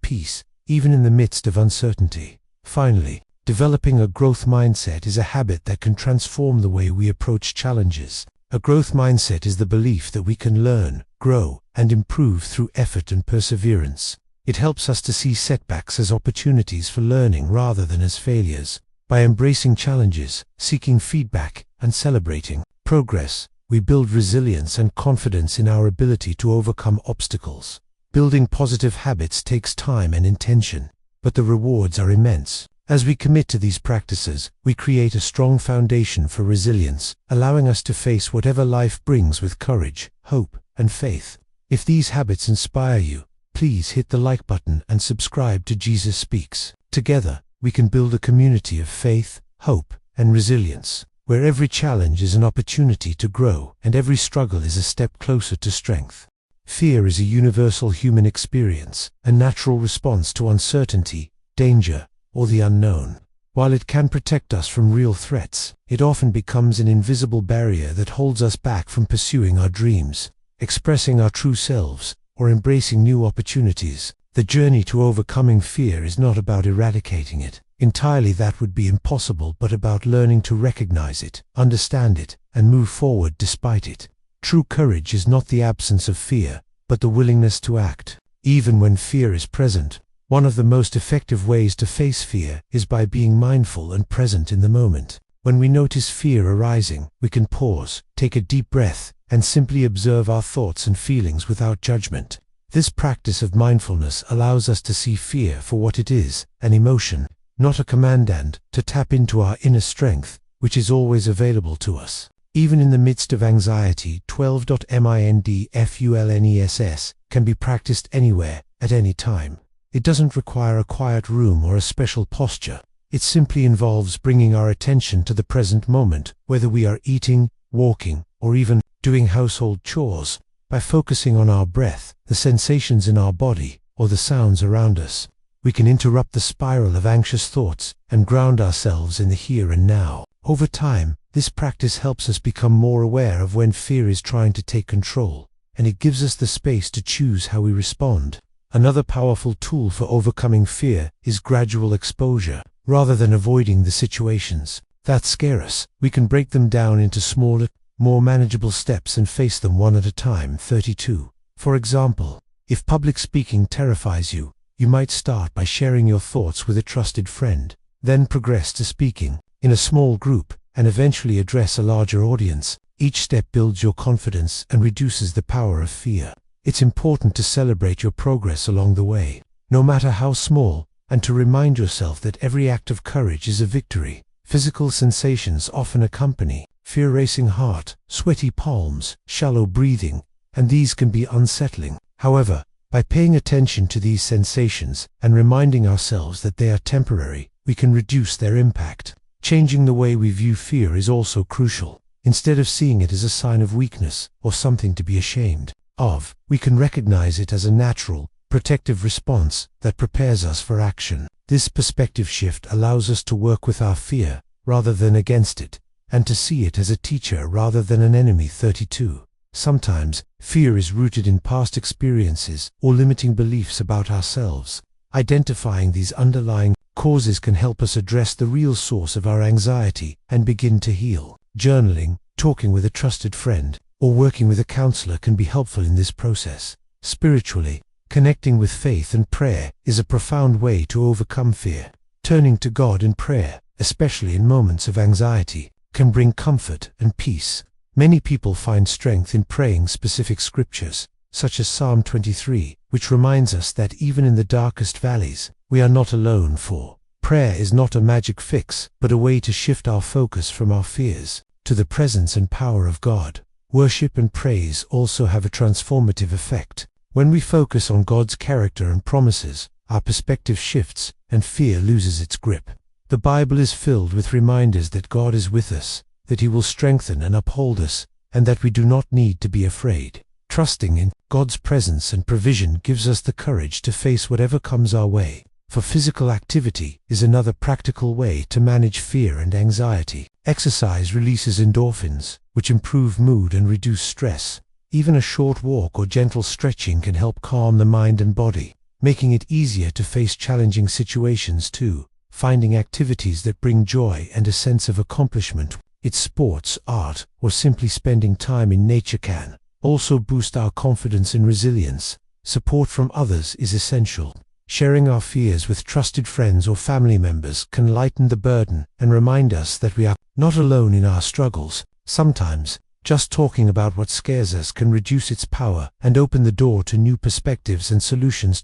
peace, even in the midst of uncertainty. Finally, developing a growth mindset is a habit that can transform the way we approach challenges. A growth mindset is the belief that we can learn, grow, and improve through effort and perseverance. It helps us to see setbacks as opportunities for learning rather than as failures. By embracing challenges, seeking feedback, and celebrating progress, we build resilience and confidence in our ability to overcome obstacles. Building positive habits takes time and intention, but the rewards are immense. As we commit to these practices, we create a strong foundation for resilience, allowing us to face whatever life brings with courage, hope, and faith. If these habits inspire you, please hit the like button and subscribe to Jesus Speaks. Together, we can build a community of faith, hope, and resilience, where every challenge is an opportunity to grow and every struggle is a step closer to strength. Fear is a universal human experience, a natural response to uncertainty, danger, or the unknown. While it can protect us from real threats, it often becomes an invisible barrier that holds us back from pursuing our dreams, expressing our true selves, or embracing new opportunities. The journey to overcoming fear is not about eradicating it. Entirely, that would be impossible, but about learning to recognize it, understand it, and move forward despite it. True courage is not the absence of fear, but the willingness to act, even when fear is present. One of the most effective ways to face fear is by being mindful and present in the moment. When we notice fear arising, we can pause, take a deep breath, and simply observe our thoughts and feelings without judgment. This practice of mindfulness allows us to see fear for what it is, an emotion, not a command, and to tap into our inner strength, which is always available to us. Even in the midst of anxiety, 12.mindfulness can be practiced anywhere, at any time. It doesn't require a quiet room or a special posture. It simply involves bringing our attention to the present moment, whether we are eating, walking, or even doing household chores. By focusing on our breath, the sensations in our body, or the sounds around us, we can interrupt the spiral of anxious thoughts and ground ourselves in the here and now. Over time, this practice helps us become more aware of when fear is trying to take control, and it gives us the space to choose how we respond. Another powerful tool for overcoming fear is gradual exposure. Rather than avoiding the situations that scare us, we can break them down into smaller, more manageable steps and face them one at a time. 32. For example, if public speaking terrifies you, you might start by sharing your thoughts with a trusted friend, then progress to speaking in a small group, and eventually address a larger audience. Each step builds your confidence and reduces the power of fear. It's important to celebrate your progress along the way, no matter how small, and to remind yourself that every act of courage is a victory. Physical sensations often accompany fear-racing heart, sweaty palms, shallow breathing, and these can be unsettling. However, by paying attention to these sensations and reminding ourselves that they are temporary, we can reduce their impact. Changing the way we view fear is also crucial. Instead of seeing it as a sign of weakness or something to be ashamed of, we can recognize it as a natural, protective response that prepares us for action. This perspective shift allows us to work with our fear rather than against it, and to see it as a teacher rather than an enemy. 32. Sometimes, fear is rooted in past experiences or limiting beliefs about ourselves. Identifying these underlying causes can help us address the real source of our anxiety and begin to heal. Journaling, talking with a trusted friend, or working with a counselor can be helpful in this process. Spiritually, connecting with faith and prayer is a profound way to overcome fear. Turning to God in prayer, especially in moments of anxiety, can bring comfort and peace. Many people find strength in praying specific scriptures, such as Psalm 23, which reminds us that even in the darkest valleys, we are not alone. For prayer is not a magic fix, but a way to shift our focus from our fears to the presence and power of God. Worship and praise also have a transformative effect. When we focus on God's character and promises, our perspective shifts and fear loses its grip. The Bible is filled with reminders that God is with us, that He will strengthen and uphold us, and that we do not need to be afraid. Trusting in God's presence and provision gives us the courage to face whatever comes our way. For physical activity is another practical way to manage fear and anxiety. Exercise releases endorphins, which improve mood and reduce stress. Even a short walk or gentle stretching can help calm the mind and body, making it easier to face challenging situations too. Finding activities that bring joy and a sense of accomplishment, it's sports, art, or simply spending time in nature can also boost our confidence and resilience. Support from others is essential. Sharing our fears with trusted friends or family members can lighten the burden and remind us that we are not alone in our struggles. Sometimes, just talking about what scares us can reduce its power and open the door to new perspectives and solutions.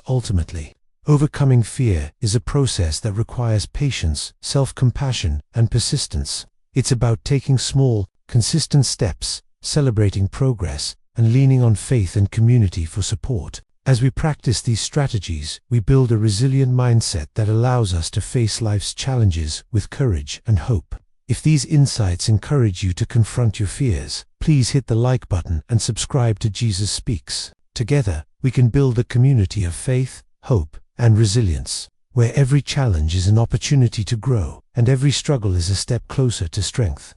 Ultimately, overcoming fear is a process that requires patience, self-compassion, and persistence. It's about taking small, consistent steps, celebrating progress, and leaning on faith and community for support. As we practice these strategies, we build a resilient mindset that allows us to face life's challenges with courage and hope. If these insights encourage you to confront your fears, please hit the like button and subscribe to Jesus Speaks. Together, we can build a community of faith, hope, and resilience, where every challenge is an opportunity to grow, and every struggle is a step closer to strength.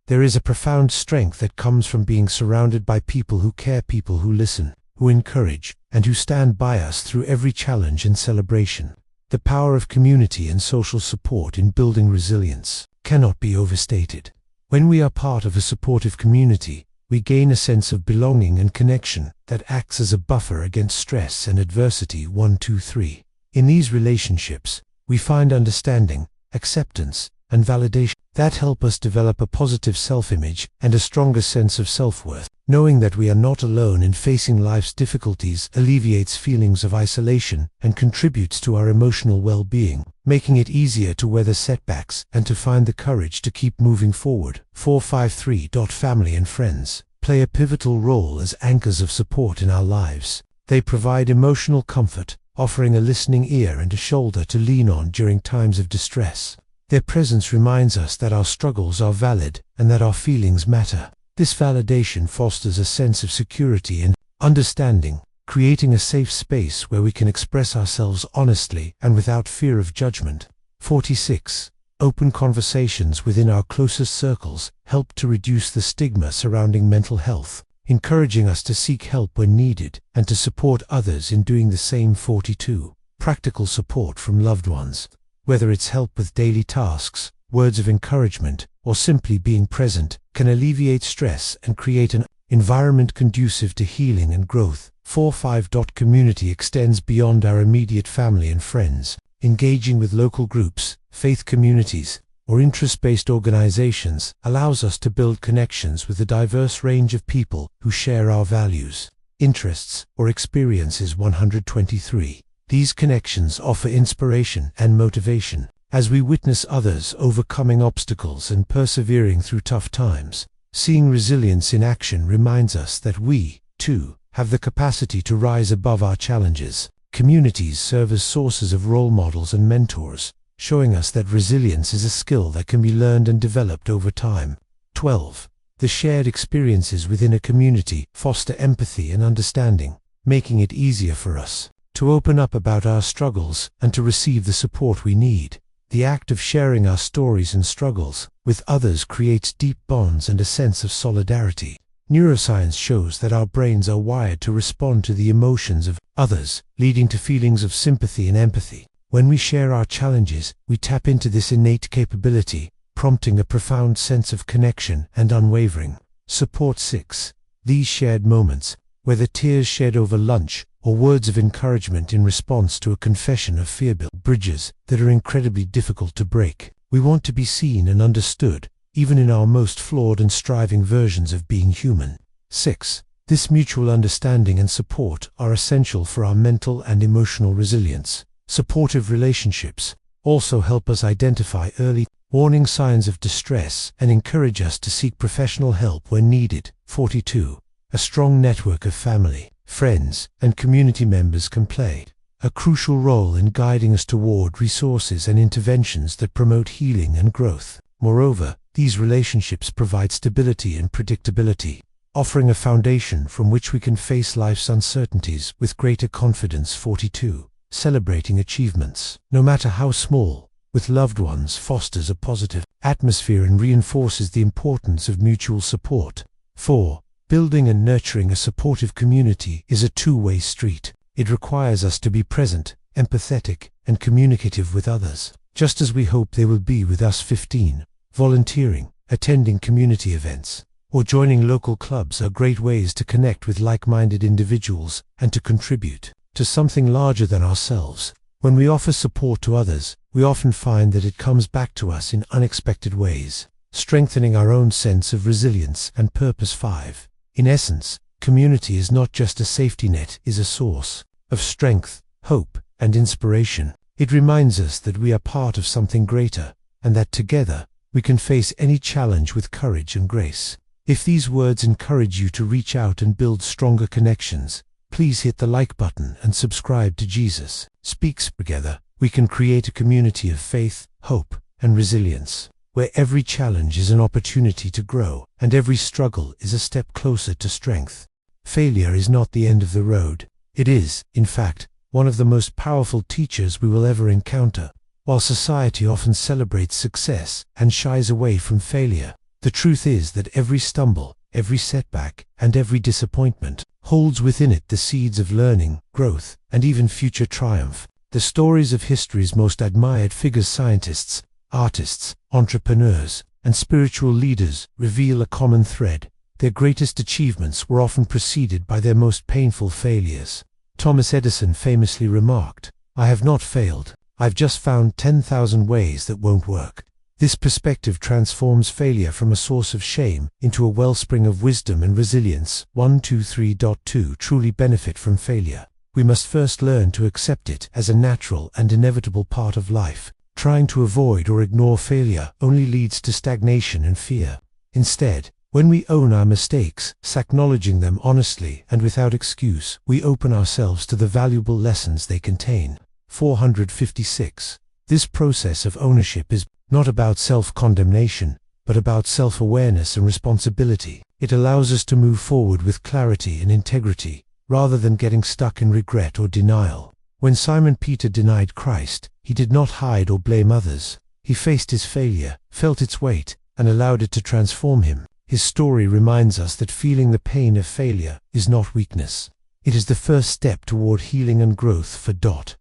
There is a profound strength that comes from being surrounded by people who care, people who listen, who encourage, and who stand by us through every challenge and celebration. The power of community and social support in building resilience cannot be overstated. When we are part of a supportive community, we gain a sense of belonging and connection that acts as a buffer against stress and adversity. 1, 2, 3. In these relationships, we find understanding, acceptance, and validation that help us develop a positive self-image and a stronger sense of self-worth. Knowing that we are not alone in facing life's difficulties alleviates feelings of isolation and contributes to our emotional well-being, making it easier to weather setbacks and to find the courage to keep moving forward. 453. Family and friends play a pivotal role as anchors of support in our lives. They provide emotional comfort, offering a listening ear and a shoulder to lean on during times of distress. Their presence reminds us that our struggles are valid and that our feelings matter. This validation fosters a sense of security and understanding, creating a safe space where we can express ourselves honestly and without fear of judgment. 46. Open conversations within our closest circles help to reduce the stigma surrounding mental health, encouraging us to seek help when needed and to support others in doing the same. 42. Practical support from loved ones. Whether it's help with daily tasks, words of encouragement, or simply being present, can alleviate stress and create an environment conducive to healing and growth. 45. Community extends beyond our immediate family and friends. Engaging with local groups, faith communities, or interest-based organizations allows us to build connections with a diverse range of people who share our values, interests, or experiences. 123. These connections offer inspiration and motivation. As we witness others overcoming obstacles and persevering through tough times, seeing resilience in action reminds us that we, too, have the capacity to rise above our challenges. Communities serve as sources of role models and mentors, showing us that resilience is a skill that can be learned and developed over time. 12. The shared experiences within a community foster empathy and understanding, making it easier for us to open up about our struggles and to receive the support we need. The act of sharing our stories and struggles with others creates deep bonds and a sense of solidarity. Neuroscience shows that our brains are wired to respond to the emotions of others, leading to feelings of sympathy and empathy. When we share our challenges, we tap into this innate capability, prompting a profound sense of connection and unwavering support. 6. These shared moments, whether tears shed over lunch or words of encouragement in response to a confession of fear, build bridges that are incredibly difficult to break. We want to be seen and understood, even in our most flawed and striving versions of being human. 6. This mutual understanding and support are essential for our mental and emotional resilience. Supportive relationships also help us identify early warning signs of distress and encourage us to seek professional help when needed. 42. A strong network of family, friends, and community members can play a crucial role in guiding us toward resources and interventions that promote healing and growth. Moreover, these relationships provide stability and predictability, offering a foundation from which we can face life's uncertainties with greater confidence. 42. Celebrating achievements, no matter how small, with loved ones fosters a positive atmosphere and reinforces the importance of mutual support. 4. Building and nurturing a supportive community is a two-way street. It requires us to be present, empathetic, and communicative with others, just as we hope they will be with us. 15. Volunteering, attending community events, or joining local clubs are great ways to connect with like-minded individuals and to contribute to something larger than ourselves. When we offer support to others, we often find that it comes back to us in unexpected ways, strengthening our own sense of resilience and purpose. 5. In essence, community is not just a safety net, it is a source of strength, hope, and inspiration. It reminds us that we are part of something greater, and that together, we can face any challenge with courage and grace. If these words encourage you to reach out and build stronger connections, please hit the like button and subscribe to Jesus Speaks. Together, we can create a community of faith, hope, and resilience, where every challenge is an opportunity to grow, and every struggle is a step closer to strength. Failure is not the end of the road. It is, in fact, one of the most powerful teachers we will ever encounter. While society often celebrates success and shies away from failure, the truth is that every stumble, every setback, and every disappointment holds within it the seeds of learning, growth, and even future triumph. The stories of history's most admired figures, scientists, artists, entrepreneurs, and spiritual leaders, reveal a common thread. Their greatest achievements were often preceded by their most painful failures. Thomas Edison famously remarked, "I have not failed. I've just found 10,000 ways that won't work." This perspective transforms failure from a source of shame into a wellspring of wisdom and resilience. 123.2 Truly benefit from failure. We must first learn to accept it as a natural and inevitable part of life. Trying to avoid or ignore failure only leads to stagnation and fear. Instead, when we own our mistakes, acknowledging them honestly and without excuse, we open ourselves to the valuable lessons they contain. 456. This process of ownership is not about self-condemnation, but about self-awareness and responsibility. It allows us to move forward with clarity and integrity, rather than getting stuck in regret or denial. When Simon Peter denied Christ, he did not hide or blame others. He faced his failure, felt its weight, and allowed it to transform him. His story reminds us that feeling the pain of failure is not weakness. It is the first step toward healing and growth.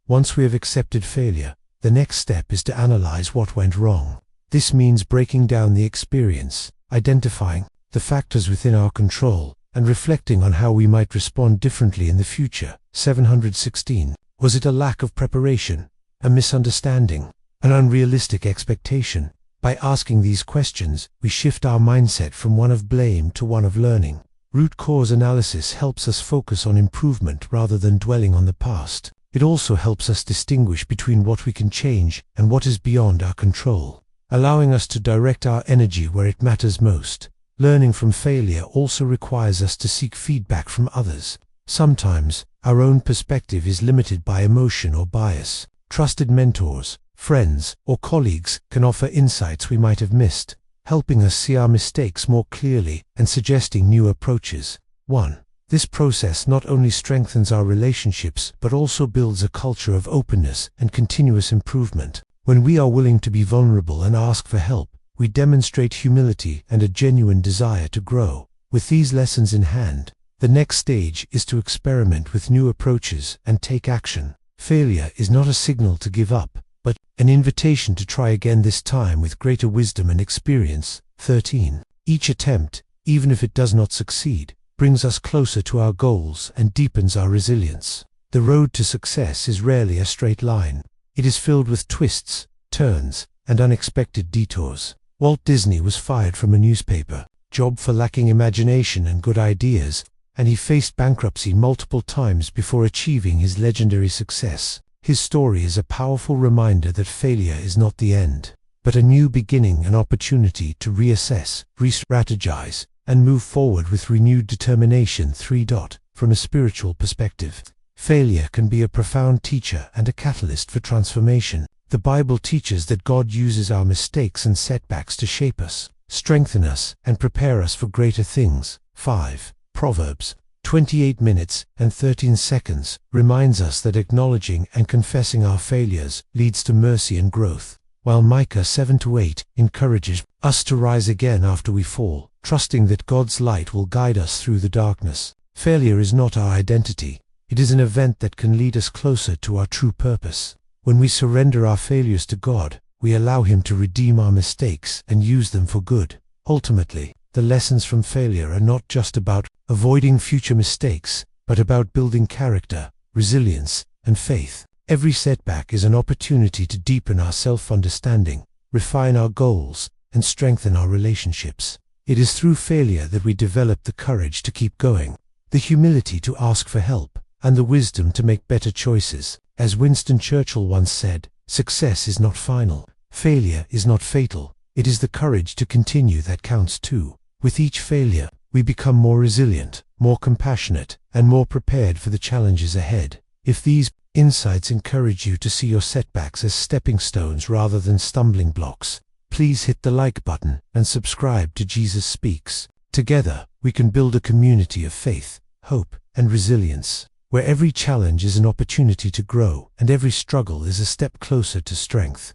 Once we have accepted failure, the next step is to analyze what went wrong. This means breaking down the experience, identifying the factors within our control, and reflecting on how we might respond differently in the future. 716. Was it a lack of preparation, a misunderstanding, an unrealistic expectation? By asking these questions, we shift our mindset from one of blame to one of learning. Root cause analysis helps us focus on improvement rather than dwelling on the past. It also helps us distinguish between what we can change and what is beyond our control, allowing us to direct our energy where it matters most. Learning from failure also requires us to seek feedback from others. Sometimes, our own perspective is limited by emotion or bias. Trusted mentors, friends, or colleagues can offer insights we might have missed, helping us see our mistakes more clearly and suggesting new approaches. 1. This process not only strengthens our relationships but also builds a culture of openness and continuous improvement. When we are willing to be vulnerable and ask for help, we demonstrate humility and a genuine desire to grow. With these lessons in hand, the next stage is to experiment with new approaches and take action. Failure is not a signal to give up, but an invitation to try again, this time with greater wisdom and experience. 13. Each attempt, even if it does not succeed, brings us closer to our goals and deepens our resilience. The road to success is rarely a straight line. It is filled with twists, turns, and unexpected detours. Walt Disney was fired from a newspaper job for lacking imagination and good ideas, and he faced bankruptcy multiple times before achieving his legendary success. His story is a powerful reminder that failure is not the end, but a new beginning, an opportunity to reassess, re-strategize, and move forward with renewed determination. 3. From a spiritual perspective, failure can be a profound teacher and a catalyst for transformation. The Bible teaches that God uses our mistakes and setbacks to shape us, strengthen us, and prepare us for greater things. 5. Proverbs 28 minutes and 13 seconds reminds us that acknowledging and confessing our failures leads to mercy and growth, while Micah 7-8 encourages us to rise again after we fall, trusting that God's light will guide us through the darkness. Failure is not our identity. It is an event that can lead us closer to our true purpose. When we surrender our failures to God, we allow Him to redeem our mistakes and use them for good. Ultimately, the lessons from failure are not just about avoiding future mistakes, but about building character, resilience, and faith. Every setback is an opportunity to deepen our self-understanding, refine our goals, and strengthen our relationships. It is through failure that we develop the courage to keep going, the humility to ask for help, and the wisdom to make better choices. As Winston Churchill once said, "Success is not final. Failure is not fatal. It is the courage to continue that counts too." With each failure, we become more resilient, more compassionate, and more prepared for the challenges ahead. If these insights encourage you to see your setbacks as stepping stones rather than stumbling blocks, please hit the like button and subscribe to Jesus Speaks. Together, we can build a community of faith, hope, and resilience, where every challenge is an opportunity to grow and every struggle is a step closer to strength.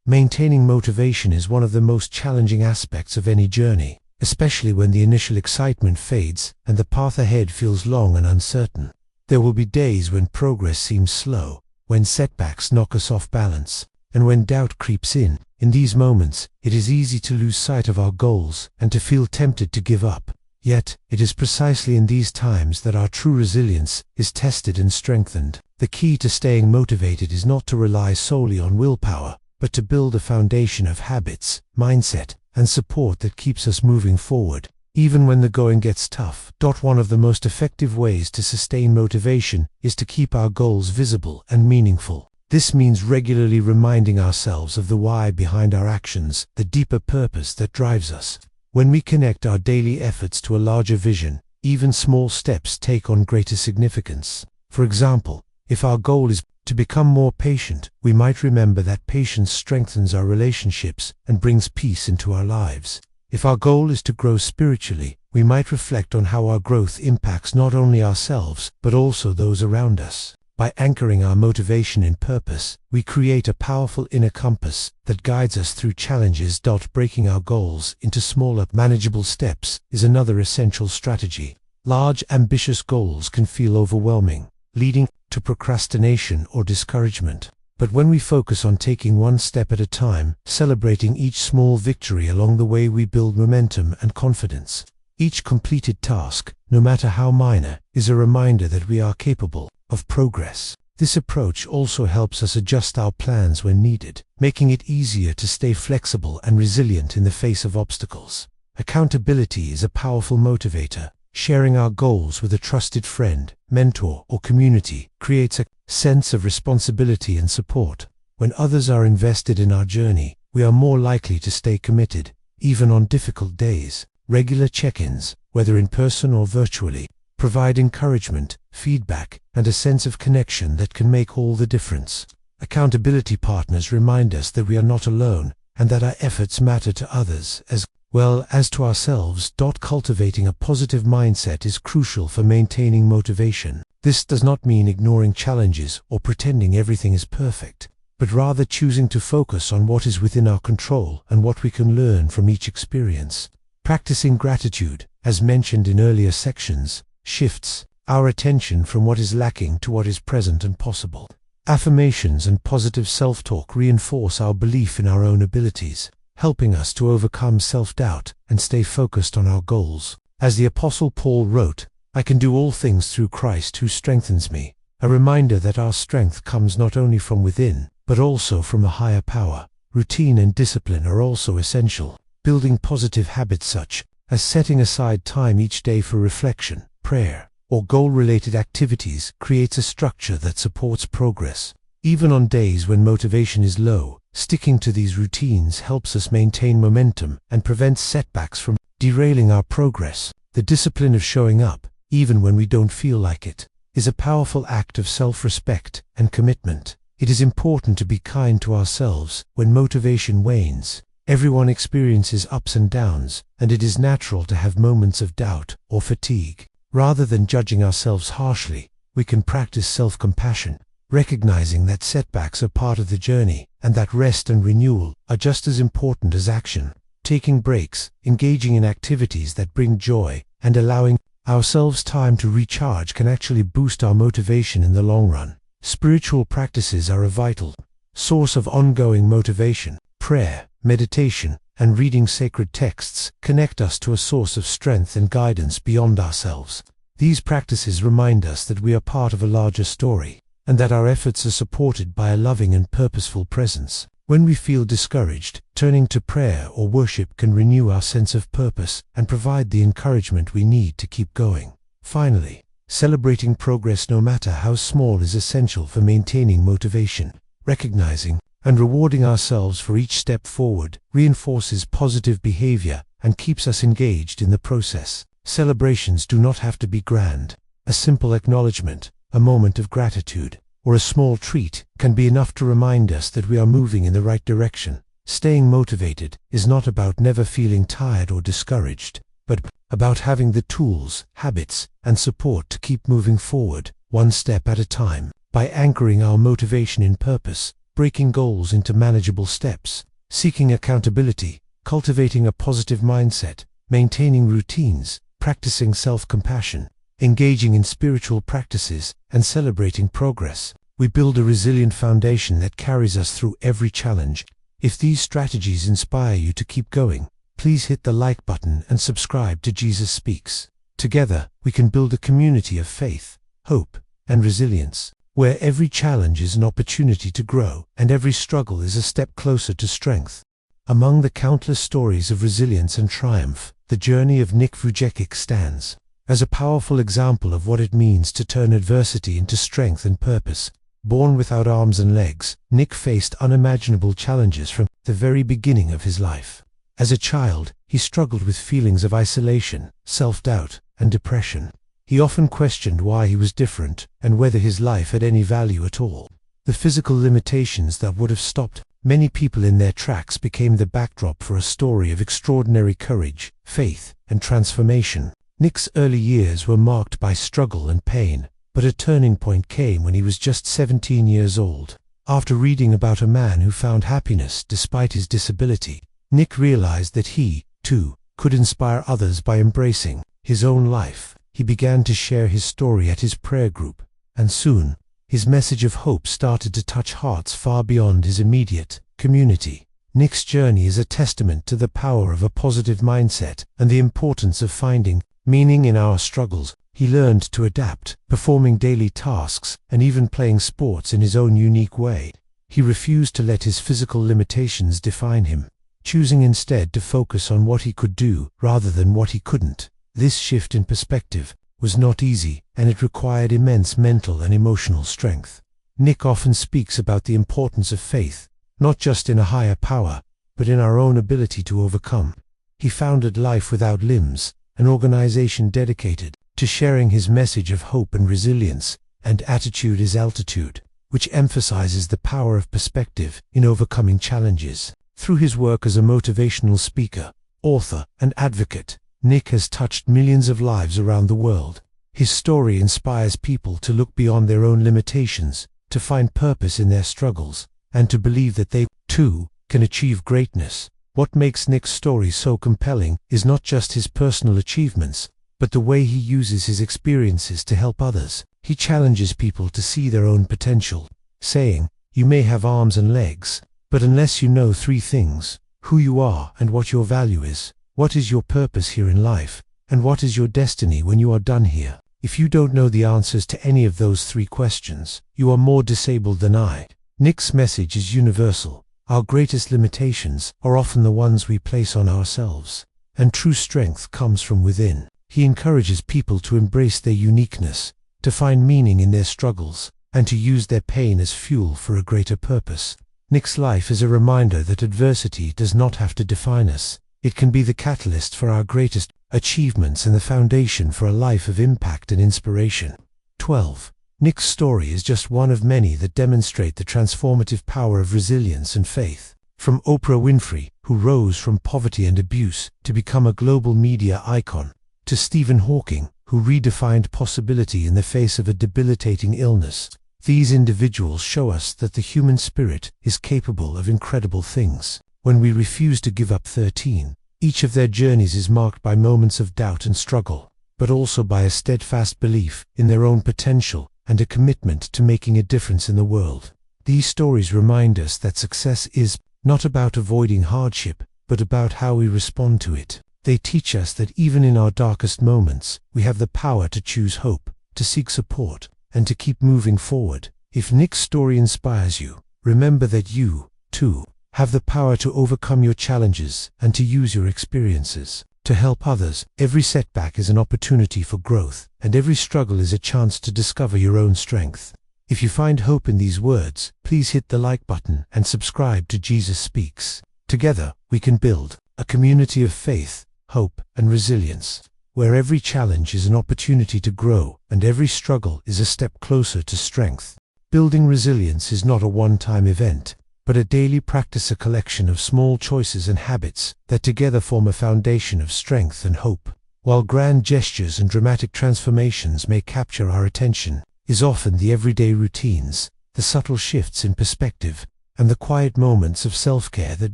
Maintaining motivation is one of the most challenging aspects of any journey, especially when the initial excitement fades and the path ahead feels long and uncertain. There will be days when progress seems slow, when setbacks knock us off balance, and when doubt creeps in. In these moments, it is easy to lose sight of our goals and to feel tempted to give up. Yet, it is precisely in these times that our true resilience is tested and strengthened. The key to staying motivated is not to rely solely on willpower, but to build a foundation of habits, mindset, and support that keeps us moving forward, even when the going gets tough. One of the most effective ways to sustain motivation is to keep our goals visible and meaningful. This means regularly reminding ourselves of the why behind our actions, the deeper purpose that drives us. When we connect our daily efforts to a larger vision, even small steps take on greater significance. For example, if our goal is to become more patient, we might remember that patience strengthens our relationships and brings peace into our lives. If our goal is to grow spiritually, we might reflect on how our growth impacts not only ourselves, but also those around us. By anchoring our motivation in purpose, we create a powerful inner compass that guides us through challenges. Breaking our goals into smaller, manageable steps is another essential strategy. Large, ambitious goals can feel overwhelming, leading to procrastination or discouragement. But when we focus on taking one step at a time, celebrating each small victory along the way, we build momentum and confidence. Each completed task, no matter how minor, is a reminder that we are capable of progress. This approach also helps us adjust our plans when needed, making it easier to stay flexible and resilient in the face of obstacles. Accountability is a powerful motivator. Sharing our goals with a trusted friend, mentor, or community creates a sense of responsibility and support. When others are invested in our journey, we are more likely to stay committed, even on difficult days. Regular check-ins, whether in person or virtually, provide encouragement, feedback, and a sense of connection that can make all the difference. Accountability partners remind us that we are not alone, and that our efforts matter to others as well as to ourselves. Cultivating a positive mindset is crucial for maintaining motivation. This does not mean ignoring challenges or pretending everything is perfect, but rather choosing to focus on what is within our control and what we can learn from each experience. Practicing gratitude, as mentioned in earlier sections, shifts our attention from what is lacking to what is present and possible. Affirmations and positive self-talk reinforce our belief in our own abilities, helping us to overcome self-doubt and stay focused on our goals. As the Apostle Paul wrote, "I can do all things through Christ who strengthens me," a reminder that our strength comes not only from within, but also from a higher power. Routine and discipline are also essential. Building positive habits such as setting aside time each day for reflection, prayer, or goal-related activities creates a structure that supports progress. Even on days when motivation is low, sticking to these routines helps us maintain momentum and prevents setbacks from derailing our progress. The discipline of showing up, even when we don't feel like it, is a powerful act of self-respect and commitment. It is important to be kind to ourselves when motivation wanes. Everyone experiences ups and downs, and it is natural to have moments of doubt or fatigue. Rather than judging ourselves harshly, we can practice self-compassion, recognizing that setbacks are part of the journey and that rest and renewal are just as important as action. Taking breaks, engaging in activities that bring joy, and allowing ourselves time to recharge can actually boost our motivation in the long run. Spiritual practices are a vital source of ongoing motivation. Prayer, meditation, and reading sacred texts connect us to a source of strength and guidance beyond ourselves. These practices remind us that we are part of a larger story, and that our efforts are supported by a loving and purposeful presence. When we feel discouraged, turning to prayer or worship can renew our sense of purpose and provide the encouragement we need to keep going. Finally, celebrating progress, no matter how small, is essential for maintaining motivation. Recognizing and rewarding ourselves for each step forward reinforces positive behavior and keeps us engaged in the process. Celebrations do not have to be grand. A simple acknowledgement, a moment of gratitude, or a small treat can be enough to remind us that we are moving in the right direction. Staying motivated is not about never feeling tired or discouraged, but about having the tools, habits, and support to keep moving forward, one step at a time. By anchoring our motivation in purpose, breaking goals into manageable steps, seeking accountability, cultivating a positive mindset, maintaining routines, practicing self-compassion, engaging in spiritual practices, and celebrating progress, we build a resilient foundation that carries us through every challenge. If these strategies inspire you to keep going, please hit the like button and subscribe to Jesus Speaks. Together, we can build a community of faith, hope, and resilience, where every challenge is an opportunity to grow and every struggle is a step closer to strength. Among the countless stories of resilience and triumph, the journey of Nick Vujicic stands as a powerful example of what it means to turn adversity into strength and purpose. Born without arms and legs, Nick faced unimaginable challenges from the very beginning of his life. As a child, he struggled with feelings of isolation, self-doubt, and depression. He often questioned why he was different and whether his life had any value at all. The physical limitations that would have stopped many people in their tracks became the backdrop for a story of extraordinary courage, faith, and transformation. Nick's early years were marked by struggle and pain, but a turning point came when he was just 17 years old. After reading about a man who found happiness despite his disability, Nick realized that he, too, could inspire others by embracing his own life. He began to share his story at his prayer group, and soon, his message of hope started to touch hearts far beyond his immediate community. Nick's journey is a testament to the power of a positive mindset and the importance of finding meaning in our struggles. He learned to adapt, performing daily tasks and even playing sports in his own unique way. He refused to let his physical limitations define him, choosing instead to focus on what he could do rather than what he couldn't. This shift in perspective was not easy, and it required immense mental and emotional strength. Nick often speaks about the importance of faith, not just in a higher power, but in our own ability to overcome. He founded Life Without Limbs, an organization dedicated to sharing his message of hope and resilience, and Attitude is Altitude, which emphasizes the power of perspective in overcoming challenges. Through his work as a motivational speaker, author, and advocate, Nick has touched millions of lives around the world. His story inspires people to look beyond their own limitations, to find purpose in their struggles, and to believe that they, too, can achieve greatness. What makes Nick's story so compelling is not just his personal achievements, but the way he uses his experiences to help others. He challenges people to see their own potential, saying, "You may have arms and legs, but unless you know three things: who you are and what your value is, what is your purpose here in life, and what is your destiny when you are done here, if you don't know the answers to any of those three questions, you are more disabled than I." Nick's message is universal. Our greatest limitations are often the ones we place on ourselves, and true strength comes from within. He encourages people to embrace their uniqueness, to find meaning in their struggles, and to use their pain as fuel for a greater purpose. Nick's life is a reminder that adversity does not have to define us. It can be the catalyst for our greatest achievements and the foundation for a life of impact and inspiration. 12. Nick's story is just one of many that demonstrate the transformative power of resilience and faith. From Oprah Winfrey, who rose from poverty and abuse to become a global media icon, to Stephen Hawking, who redefined possibility in the face of a debilitating illness, these individuals show us that the human spirit is capable of incredible things. When we refuse to give up 13, each of their journeys is marked by moments of doubt and struggle, but also by a steadfast belief in their own potential and a commitment to making a difference in the world. These stories remind us that success is not about avoiding hardship, but about how we respond to it. They teach us that even in our darkest moments, we have the power to choose hope, to seek support, and to keep moving forward. If Nick's story inspires you, remember that you, too, have the power to overcome your challenges and to use your experiences to help others. Every setback is an opportunity for growth, and every struggle is a chance to discover your own strength. If you find hope in these words, please hit the like button and subscribe to Jesus Speaks. Together, we can build a community of faith, hope, and resilience, where every challenge is an opportunity to grow and every struggle is a step closer to strength. Building resilience is not a one-time event, but a daily practice, a collection of small choices and habits that together form a foundation of strength and hope. While grand gestures and dramatic transformations may capture our attention, is often the everyday routines, the subtle shifts in perspective, and the quiet moments of self-care that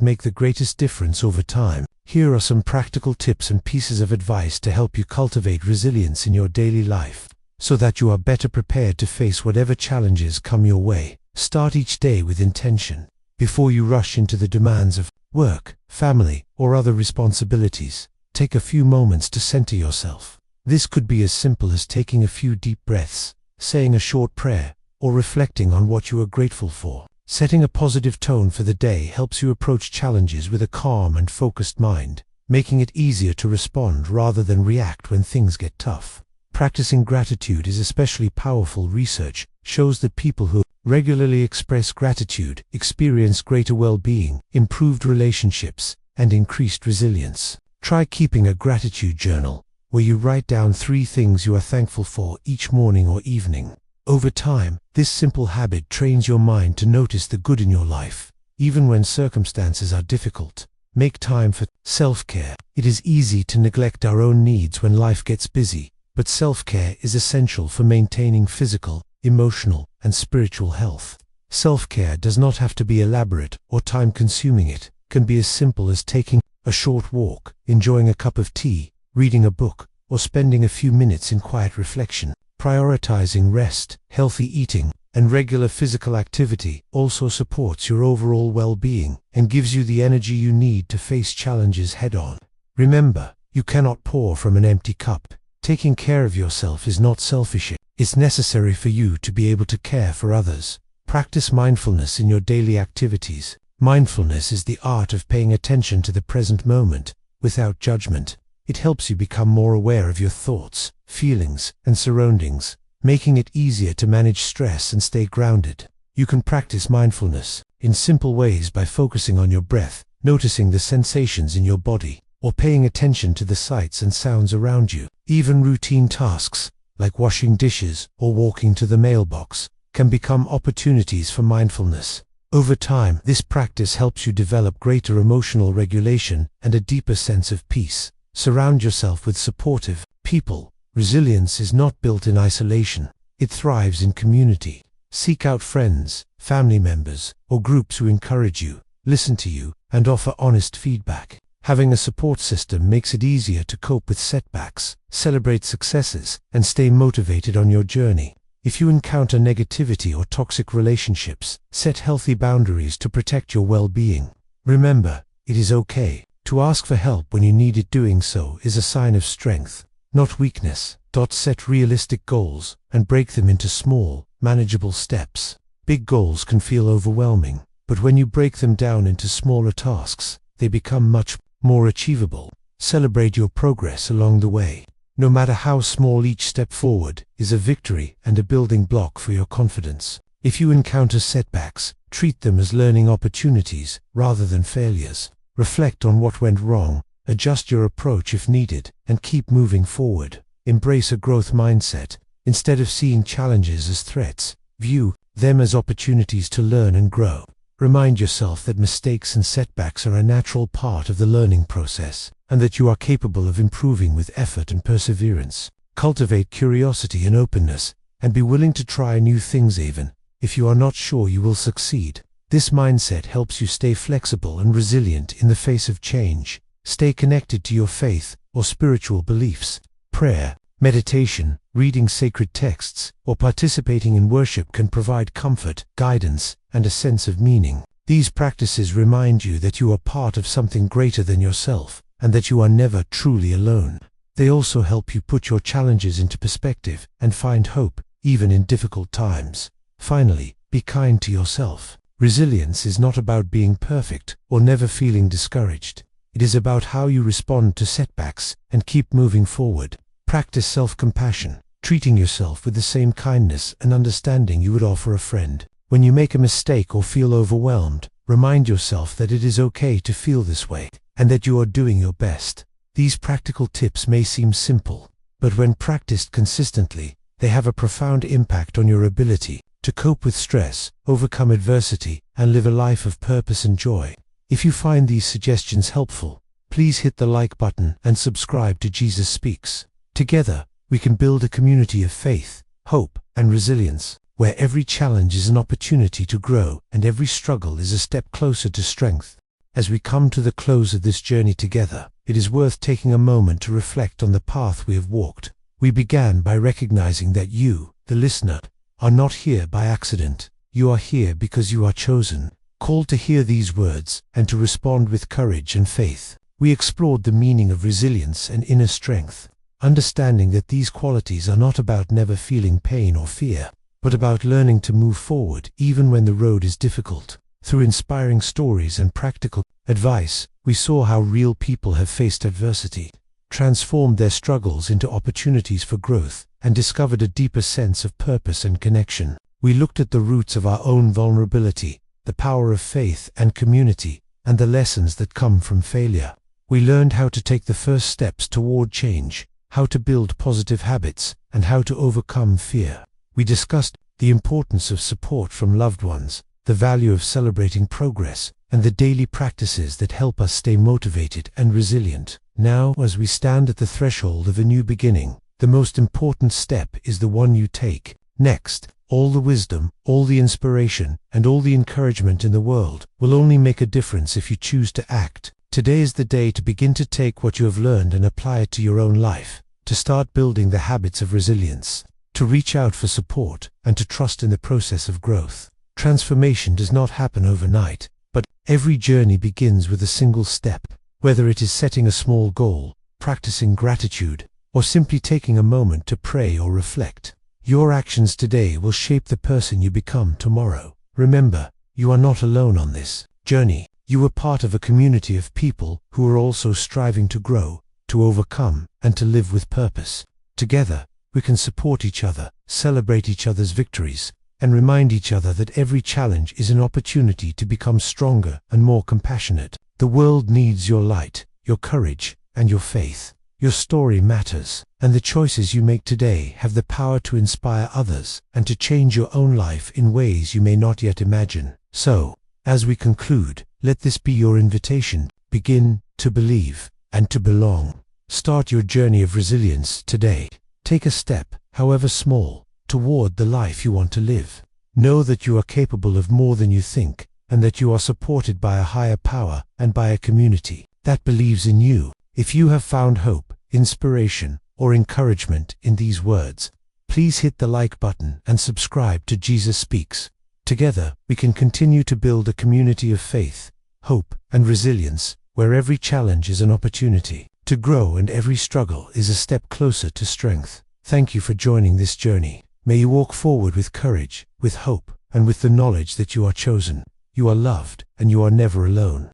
make the greatest difference over time. Here are some practical tips and pieces of advice to help you cultivate resilience in your daily life, so that you are better prepared to face whatever challenges come your way. Start each day with intention. Before you rush into the demands of work, family, or other responsibilities, take a few moments to center yourself. This could be as simple as taking a few deep breaths, saying a short prayer, or reflecting on what you are grateful for. Setting a positive tone for the day helps you approach challenges with a calm and focused mind, making it easier to respond rather than react when things get tough. Practicing gratitude is especially powerful. Research shows that people who regularly express gratitude experience greater well-being, improved relationships, and increased resilience. Try keeping a gratitude journal, where you write down 3 things you are thankful for each morning or evening. Over time, this simple habit trains your mind to notice the good in your life, even when circumstances are difficult. Make time for self-care. It is easy to neglect our own needs when life gets busy, but self-care is essential for maintaining physical, emotional, and spiritual health. Self-care does not have to be elaborate or time-consuming. It can be as simple as taking a short walk, enjoying a cup of tea, reading a book, or spending a few minutes in quiet reflection. Prioritizing rest, healthy eating, and regular physical activity also supports your overall well-being and gives you the energy you need to face challenges head-on. Remember, you cannot pour from an empty cup. Taking care of yourself is not selfish. It's necessary for you to be able to care for others. Practice mindfulness in your daily activities. Mindfulness is the art of paying attention to the present moment, without judgment. It helps you become more aware of your thoughts, feelings, and surroundings, making it easier to manage stress and stay grounded. You can practice mindfulness in simple ways by focusing on your breath, noticing the sensations in your body, or paying attention to the sights and sounds around you. Even routine tasks, like washing dishes or walking to the mailbox, can become opportunities for mindfulness. Over time, this practice helps you develop greater emotional regulation and a deeper sense of peace. Surround yourself with supportive people. Resilience is not built in isolation. It thrives in community. Seek out friends, family members, or groups who encourage you, listen to you, and offer honest feedback. Having a support system makes it easier to cope with setbacks, celebrate successes, and stay motivated on your journey. If you encounter negativity or toxic relationships, set healthy boundaries to protect your well-being. Remember, it is okay to ask for help when you need it. Doing so is a sign of strength, not weakness. Set realistic goals and break them into small, manageable steps. Big goals can feel overwhelming, but when you break them down into smaller tasks, they become much more achievable. Celebrate your progress along the way. No matter how small, each step forward is a victory and a building block for your confidence. If you encounter setbacks, treat them as learning opportunities rather than failures. Reflect on what went wrong, adjust your approach if needed, and keep moving forward. Embrace a growth mindset. Instead of seeing challenges as threats, view them as opportunities to learn and grow. Remind yourself that mistakes and setbacks are a natural part of the learning process, and that you are capable of improving with effort and perseverance. Cultivate curiosity and openness, and be willing to try new things even if you are not sure you will succeed. This mindset helps you stay flexible and resilient in the face of change. Stay connected to your faith or spiritual beliefs. Prayer, meditation, reading sacred texts, or participating in worship can provide comfort, guidance, and a sense of meaning. These practices remind you that you are part of something greater than yourself, and that you are never truly alone. They also help you put your challenges into perspective and find hope, even in difficult times. Finally, be kind to yourself. Resilience is not about being perfect or never feeling discouraged. It is about how you respond to setbacks and keep moving forward. Practice self-compassion, treating yourself with the same kindness and understanding you would offer a friend. When you make a mistake or feel overwhelmed, remind yourself that it is okay to feel this way, and that you are doing your best. These practical tips may seem simple, but when practiced consistently, they have a profound impact on your ability to cope with stress, overcome adversity, and live a life of purpose and joy. If you find these suggestions helpful, please hit the like button and subscribe to Jesus Speaks. Together, we can build a community of faith, hope, and resilience, where every challenge is an opportunity to grow and every struggle is a step closer to strength. As we come to the close of this journey together, it is worth taking a moment to reflect on the path we have walked. We began by recognizing that you, the listener, are not here by accident. You are here because you are chosen, called to hear these words and to respond with courage and faith. We explored the meaning of resilience and inner strength, understanding that these qualities are not about never feeling pain or fear, but about learning to move forward even when the road is difficult. Through inspiring stories and practical advice, we saw how real people have faced adversity, transformed their struggles into opportunities for growth, and discovered a deeper sense of purpose and connection. We looked at the roots of our own vulnerability, the power of faith and community, and the lessons that come from failure. We learned how to take the first steps toward change, how to build positive habits, and how to overcome fear. We discussed the importance of support from loved ones, the value of celebrating progress, and the daily practices that help us stay motivated and resilient. Now, as we stand at the threshold of a new beginning, the most important step is the one you take. Next, all the wisdom, all the inspiration, and all the encouragement in the world will only make a difference if you choose to act. Today is the day to begin to take what you have learned and apply it to your own life, to start building the habits of resilience, to reach out for support, and to trust in the process of growth. Transformation does not happen overnight, but every journey begins with a single step. Whether it is setting a small goal, practicing gratitude, or simply taking a moment to pray or reflect, your actions today will shape the person you become tomorrow. Remember, you are not alone on this journey. You are part of a community of people who are also striving to grow, to overcome, and to live with purpose. Together, we can support each other, celebrate each other's victories, and remind each other that every challenge is an opportunity to become stronger and more compassionate. The world needs your light, your courage, and your faith. Your story matters, and the choices you make today have the power to inspire others and to change your own life in ways you may not yet imagine. So, as we conclude, let this be your invitation: begin to believe and to belong. Start your journey of resilience today. Take a step, however small, toward the life you want to live. Know that you are capable of more than you think, and that you are supported by a higher power and by a community that believes in you. If you have found hope, inspiration, or encouragement in these words, please hit the like button and subscribe to Jesus Speaks. Together, we can continue to build a community of faith, hope, and resilience, where every challenge is an opportunity to grow and every struggle is a step closer to strength. Thank you for joining this journey. May you walk forward with courage, with hope, and with the knowledge that you are chosen, you are loved, and you are never alone.